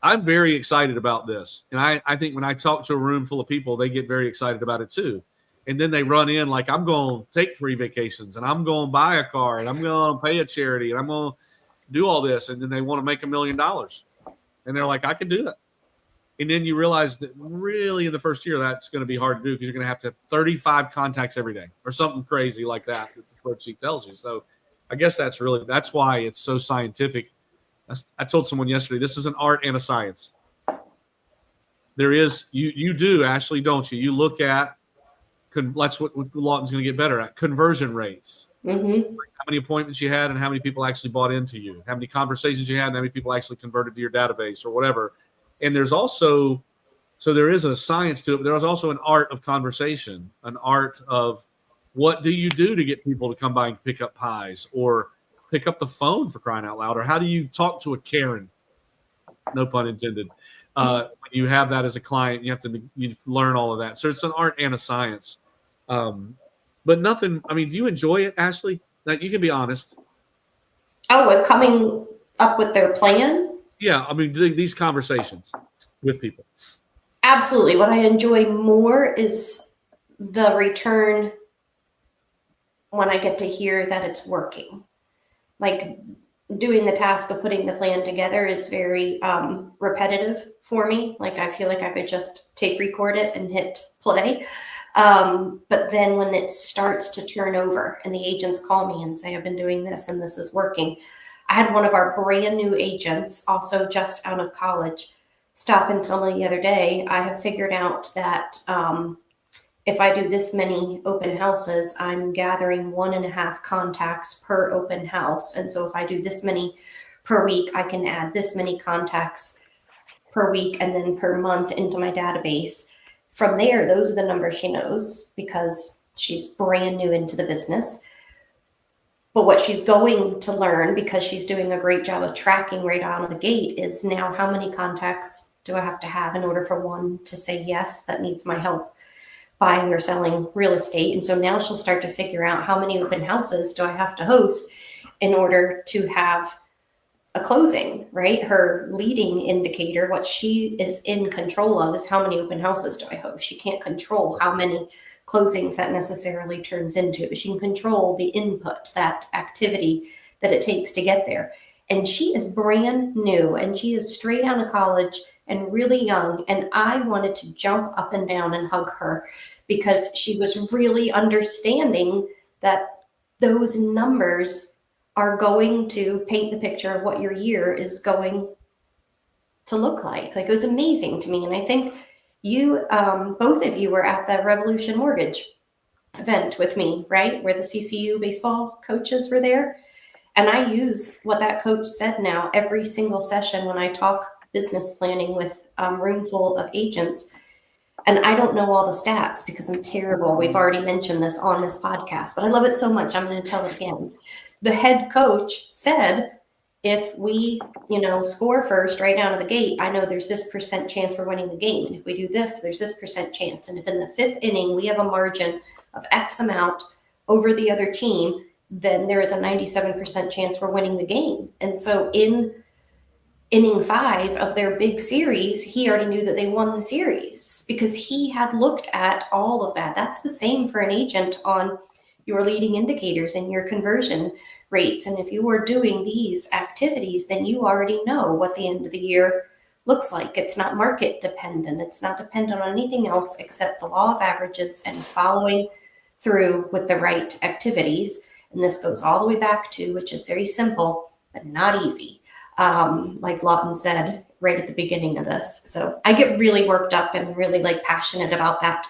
I'm very excited about this. And I think when I talk to a room full of people, they get very excited about it too. And then they run in like, I'm going to take 3 vacations and I'm going to buy a car and I'm going to pay a charity and I'm going to do all this. And then they want to make $1 million. And they're like, I can do that. And then you realize that really in the first year, that's going to be hard to do because you're going to have 35 contacts every day or something crazy like that the spreadsheet tells you. So I guess that's why it's so scientific. I told someone yesterday, this is an art and a science. There is, you do, Ashley, don't you? You look at, that's what Lawton's going to get better at, conversion rates. Mm-hmm. Like how many appointments you had and how many people actually bought into you, how many conversations you had and how many people actually converted to your database or whatever. And there's also, so there is a science to it, but there's also an art of conversation, an art of what do you do to get people to come by and pick up pies or pick up the phone, for crying out loud, or how do you talk to a Karen? No pun intended. When you have that as a client, you learn all of that. So it's an art and a science. But nothing, do you enjoy it, Ashley? Like, you can be honest. Oh, and coming up with their plan? Yeah, these conversations with people. Absolutely. What I enjoy more is the return when I get to hear that it's working. Like doing the task of putting the plan together is very repetitive for me. Like I feel like I could just tape record it and hit play. But then when it starts to turn over and the agents call me and say, I've been doing this and this is working. I had one of our brand new agents, also just out of college, stop and tell me the other day, I have figured out that if I do this many open houses, I'm gathering 1.5 contacts per open house. And so if I do this many per week, I can add this many contacts per week and then per month into my database. From there, those are the numbers she knows because she's brand new into the business. But what she's going to learn, because she's doing a great job of tracking right out of the gate, is now how many contacts do I have to have in order for one to say, yes, that needs my help buying or selling real estate. And so now she'll start to figure out how many open houses do I have to host in order to have a closing, right? Her leading indicator, what she is in control of, is how many open houses do I host. She can't control how many closings that necessarily turns into, but she can control the input, that activity that it takes to get there. And she is brand new and she is straight out of college and really young. And I wanted to jump up and down and hug her because she was really understanding that those numbers are going to paint the picture of what your year is going to look like. Like, it was amazing to me. And I think you, both of you were at the Revolution Mortgage event with me, right? Where the CCU baseball coaches were there. And I use what that coach said now every single session when I talk business planning with a room full of agents. And I don't know all the stats because I'm terrible. We've already mentioned this on this podcast, but I love it so much. I'm going to tell it again. The head coach said, if we, score first right out of the gate, I know there's this % chance we're winning the game. And if we do this, there's this % chance. And if in the 5th inning, we have a margin of X amount over the other team, then there is a 97% chance we're winning the game. And so in inning 5 of their big series, he already knew that they won the series because he had looked at all of that. That's the same for an agent on your leading indicators and your conversion rates. And if you are doing these activities, then you already know what the end of the year looks like. It's not market dependent. It's not dependent on anything else except the law of averages and following through with the right activities. And this goes all the way back to, which is very simple, but not easy. Like Lawton said right at the beginning of this. So I get really worked up and really passionate about that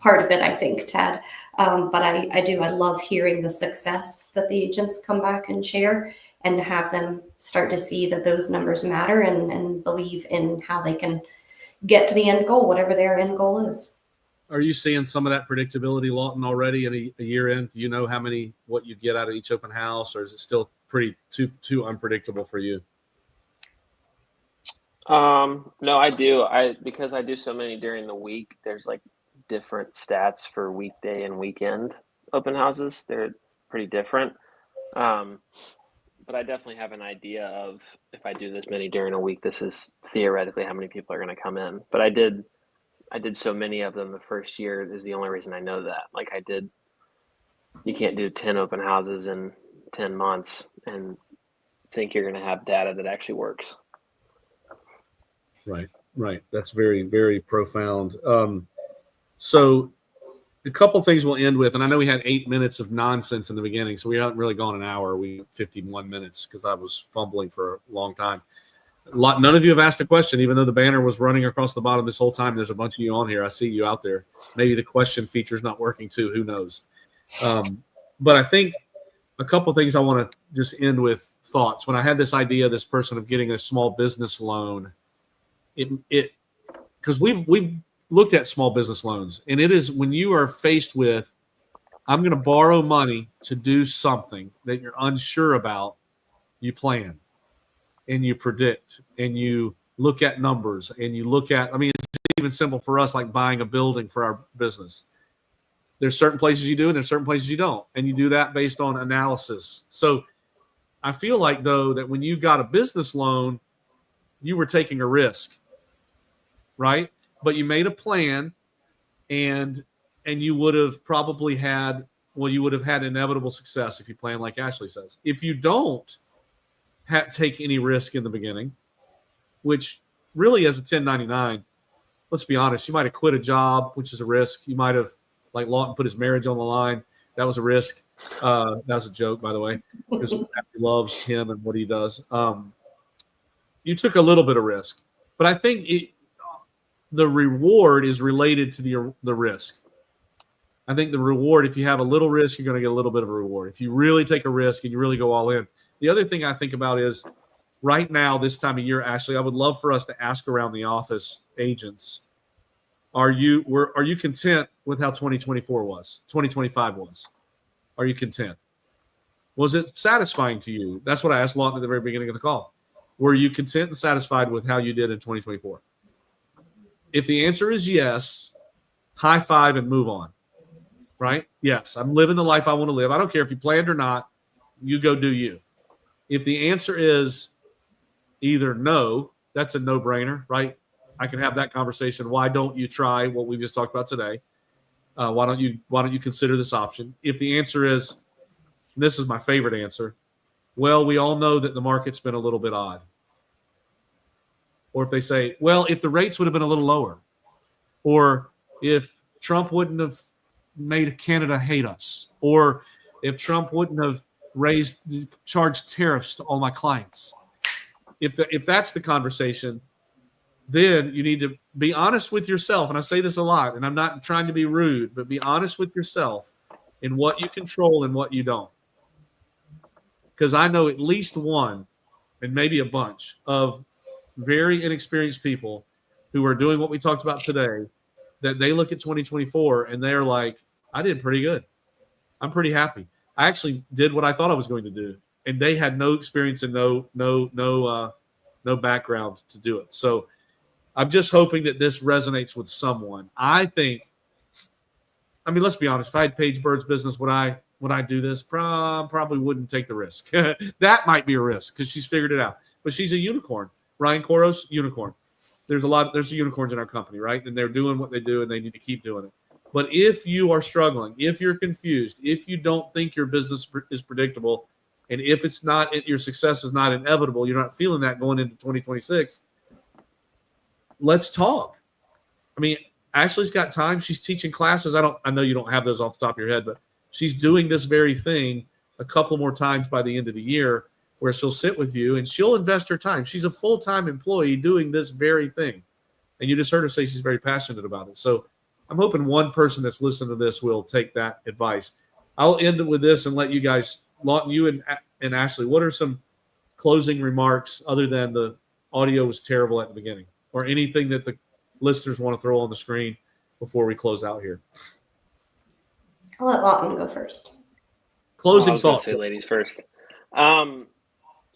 part of it, I think, Ted. But I love hearing the success that the agents come back and share and have them start to see that those numbers matter and believe in how they can get to the end goal, whatever their end goal is. Are you seeing some of that predictability, Lawton, already in a year in? Do you know what you get out of each open house, or is it still pretty too unpredictable for you? No, I do. Because I do so many during the week, there's different stats for weekday and weekend open houses. They're pretty different. But I definitely have an idea of, if I do this many during a week, this is theoretically how many people are going to come in. But I did so many of them the first year is the only reason I know that. You can't do 10 open houses in 10 months and think you're going to have data that actually works. Right. That's very, very profound. So a couple things we'll end with, and I know we had 8 minutes of nonsense in the beginning, so we haven't really gone an hour. We 51 minutes because I was fumbling for a long time. None of you have asked a question, even though the banner was running across the bottom this whole time. There's a bunch of you on here. I see you out there. Maybe the question feature's not working too. Who knows? But I think a couple things I want to just end with thoughts. When I had this idea, this person of getting a small business loan, because we've looked at small business loans, and it is when you are faced with, I'm going to borrow money to do something that you're unsure about, you plan and you predict and you look at numbers and you look at, it's even simple for us, like buying a building for our business. There's certain places you do and there's certain places you don't. And you do that based on analysis. So I feel like, though, that when you got a business loan, you were taking a risk, right? But you made a plan and you would have probably had inevitable success if you plan like Ashley says. If you don't, take any risk in the beginning, which really as a 1099, let's be honest, you might have quit a job, which is a risk. You might have, like Lawton, put his marriage on the line. That was a risk. That was a joke, by the way, because he loves him and what he does. You took a little bit of risk, but I think the reward is related to the risk. I think the reward, if you have a little risk, you're going to get a little bit of a reward. If you really take a risk and you really go all in. The other thing I think about is right now, this time of year, Ashley, I would love for us to ask around the office agents, are you content with how 2024 was, 2025 was? Are you content? Was it satisfying to you? That's what I asked Lawton at the very beginning of the call. Were you content and satisfied with how you did in 2024? If the answer is yes, high five and move on, right? Yes, I'm living the life I want to live. I don't care if you planned or not. You go do you. If the answer is either no, that's a no-brainer, right? I can have that conversation. Why don't you try what we just talked about today? Why don't you consider this option? If the answer is, this is my favorite answer, well, we all know that the market's been a little bit odd. Or if they say, well, if the rates would have been a little lower, or if Trump wouldn't have made Canada hate us, or if Trump wouldn't have charged tariffs to all my clients. If that's the conversation, then you need to be honest with yourself. And I say this a lot, and I'm not trying to be rude, but be honest with yourself in what you control and what you don't. Because I know at least one, and maybe a bunch, of very inexperienced people who are doing what we talked about today, that they look at 2024 and they're like, I did pretty good. I'm pretty happy. I actually did what I thought I was going to do. And they had no experience and no background to do it. So I'm just hoping that this resonates with someone. I mean, let's be honest. If I had Paige Bird's business, would I do this? Probably wouldn't take the risk. That might be a risk because she's figured it out. But she's a unicorn. Ryan Koros, unicorn. There's unicorns in our company, right? And they're doing what they do, and they need to keep doing it. But if you are struggling, if you're confused, if you don't think your business is predictable, and if it's not, your success is not inevitable, you're not feeling that going into 2026, let's talk. I mean, Ashley's got time. She's teaching classes. I know you don't have those off the top of your head, but she's doing this very thing a couple more times by the end of the year, where she'll sit with you and she'll invest her time. She's a full-time employee doing this very thing. And you just heard her say she's very passionate about it. So I'm hoping one person that's listening to this will take that advice. I'll end it with this and let you guys, Lawton, you and Ashley, what are some closing remarks other than the audio was terrible at the beginning, or anything that the listeners want to throw on the screen before we close out here? I'll let Lawton go first. Closing I was going to thoughts. say ladies first.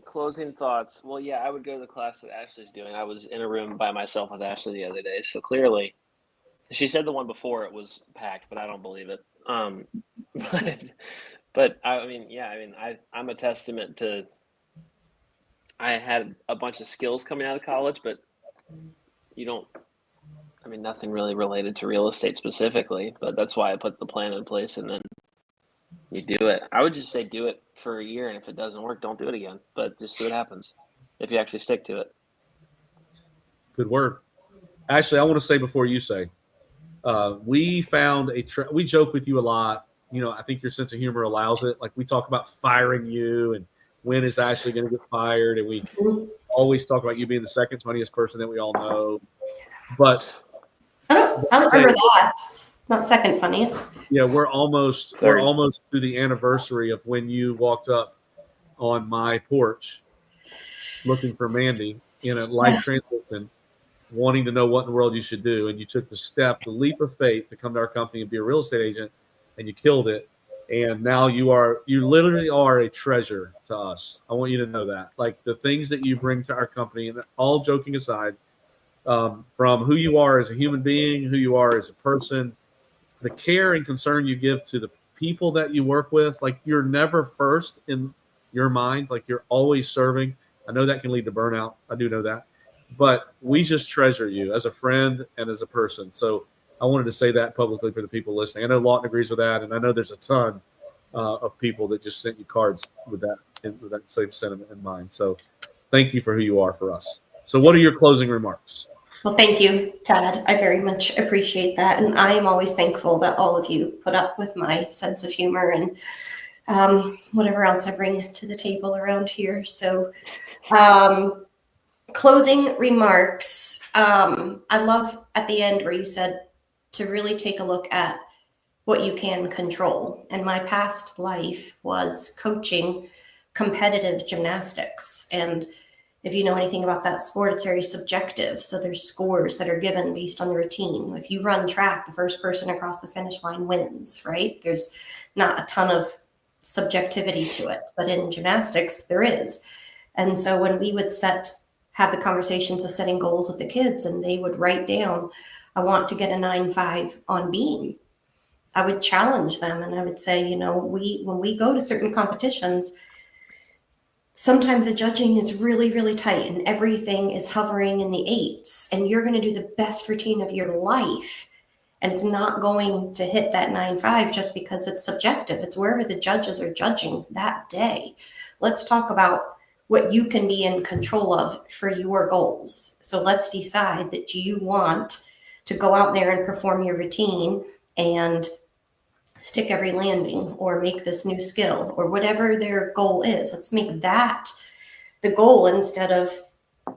Closing thoughts. Well, yeah, I would go to the class that Ashley's doing. I was in a room by myself with Ashley the other day, so clearly, she said the one before it was packed, but I don't believe it. But I'm a testament to. I had a bunch of skills coming out of college, but nothing really related to real estate specifically. But that's why I put the plan in place, and then you do it. I would just say do it for a year, and if it doesn't work, don't do it again. But just see what happens if you actually stick to it. Good word. Ashley, I want to say before you say, we found we joke with you a lot. I think your sense of humor allows it. Like, we talk about firing you and when is Ashley going to get fired. And we always talk about you being the second funniest person that we all know. But I don't remember that. Not second funniest. Yeah, we're almost to the anniversary of when you walked up on my porch looking for Mandy in a life transition, wanting to know what in the world you should do. And you took the leap of faith to come to our company and be a real estate agent, and you killed it. And now you literally are a treasure to us. I want you to know that. Like, the things that you bring to our company, and all joking aside, from who you are as a human being, who you are as a person, the care and concern you give to the people that you work with, like, you're never first in your mind. Like, you're always serving. I know that can lead to burnout. I do know that. But we just treasure you as a friend and as a person. So I wanted to say that publicly for the people listening. I know Lawton agrees with that, and I know there's a ton of people that just sent you cards with that same sentiment in mind. So thank you for who you are for us. So what are your closing remarks? Well, thank you, Tad. I very much appreciate that. And I am always thankful that all of you put up with my sense of humor and whatever else I bring to the table around here. So closing remarks. I love at the end where you said to really take a look at what you can control. And my past life was coaching competitive gymnastics. And if you know anything about that sport, it's very subjective. So there's scores that are given based on the routine. If you run track, the first person across the finish line wins, right? There's not a ton of subjectivity to it, but in gymnastics, there is. And so when we would have the conversations of setting goals with the kids, and they would write down, I want to get a 9.5 on beam. I would challenge them, and I would say, when we go to certain competitions, sometimes the judging is really, really tight and everything is hovering in the 8s, and you're going to do the best routine of your life. And it's not going to hit that 9.5 just because it's subjective. It's wherever the judges are judging that day. Let's talk about what you can be in control of for your goals. So let's decide that you want to go out there and perform your routine and stick every landing or make this new skill or whatever their goal is. Let's make that the goal instead of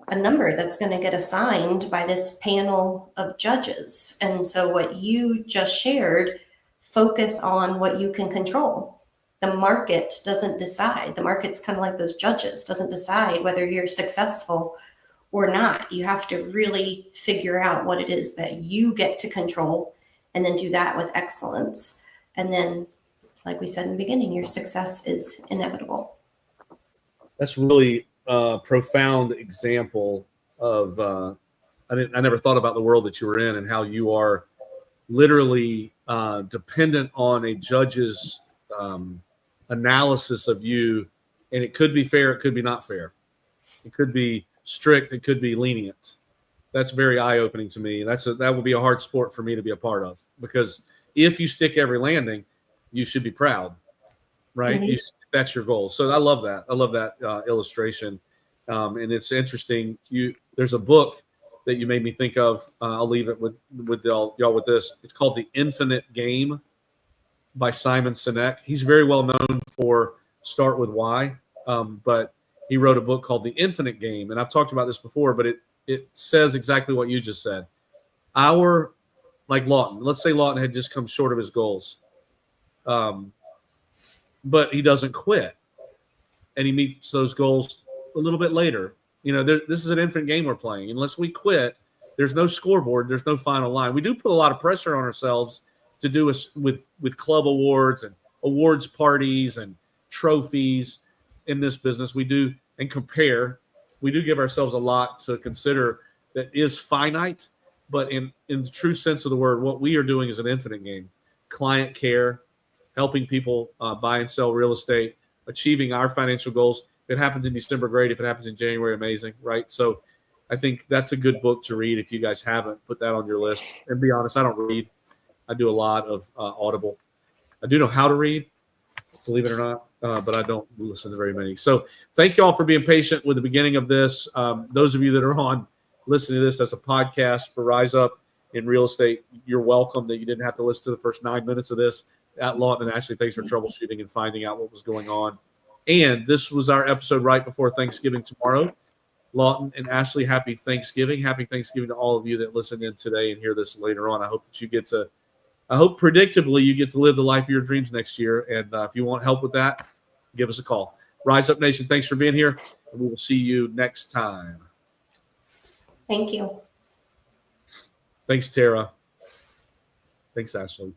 a number that's going to get assigned by this panel of judges. And so what you just shared, focus on what you can control. The market doesn't decide. The market's kind of like those judges, doesn't decide whether you're successful or not. You have to really figure out what it is that you get to control and then do that with excellence. And then, like we said in the beginning, your success is inevitable. That's really a profound example of, I never thought about the world that you were in and how you are literally dependent on a judge's analysis of you. And it could be fair, it could be not fair. It could be strict, it could be lenient. That's very eye-opening to me. That would be a hard sport for me to be a part of, because if you stick every landing, you should be proud, right? Mm-hmm. That's your goal. So I love that. I love that illustration. And it's interesting. There's a book that you made me think of. I'll leave it with y'all with this. It's called The Infinite Game by Simon Sinek. He's very well known for Start With Why, but he wrote a book called The Infinite Game. And I've talked about this before, but it says exactly what you just said. Like Lawton, let's say Lawton had just come short of his goals, but he doesn't quit, and he meets those goals a little bit later. This is an infinite game we're playing. Unless we quit, there's no scoreboard, there's no final line. We do put a lot of pressure on ourselves to do us with club awards and awards parties and trophies in this business. We do, and compare. We do give ourselves a lot to consider that is finite. But in the true sense of the word, what we are doing is an infinite game. Client care, helping people buy and sell real estate, achieving our financial goals. If it happens in December, great. If it happens in January, amazing, right? So I think that's a good book to read if you guys haven't. Put that on your list. And be honest, I don't read. I do a lot of Audible. I do know how to read, believe it or not, but I don't listen to very many. So thank you all for being patient with the beginning of this. Those of you that are listening to this as a podcast for Rise Up in Real Estate, you're welcome that you didn't have to listen to the first 9 minutes of this. At Lawton and Ashley, thanks for troubleshooting and finding out what was going on. And this was our episode right before Thanksgiving tomorrow. Lawton and Ashley, happy Thanksgiving. Happy Thanksgiving to all of you that listen in today and hear this later on. I hope that predictably you get to live the life of your dreams next year. And if you want help with that, give us a call. Rise Up Nation, thanks for being here. And we will see you next time. Thank you. Thanks, Tara. Thanks, Ashley.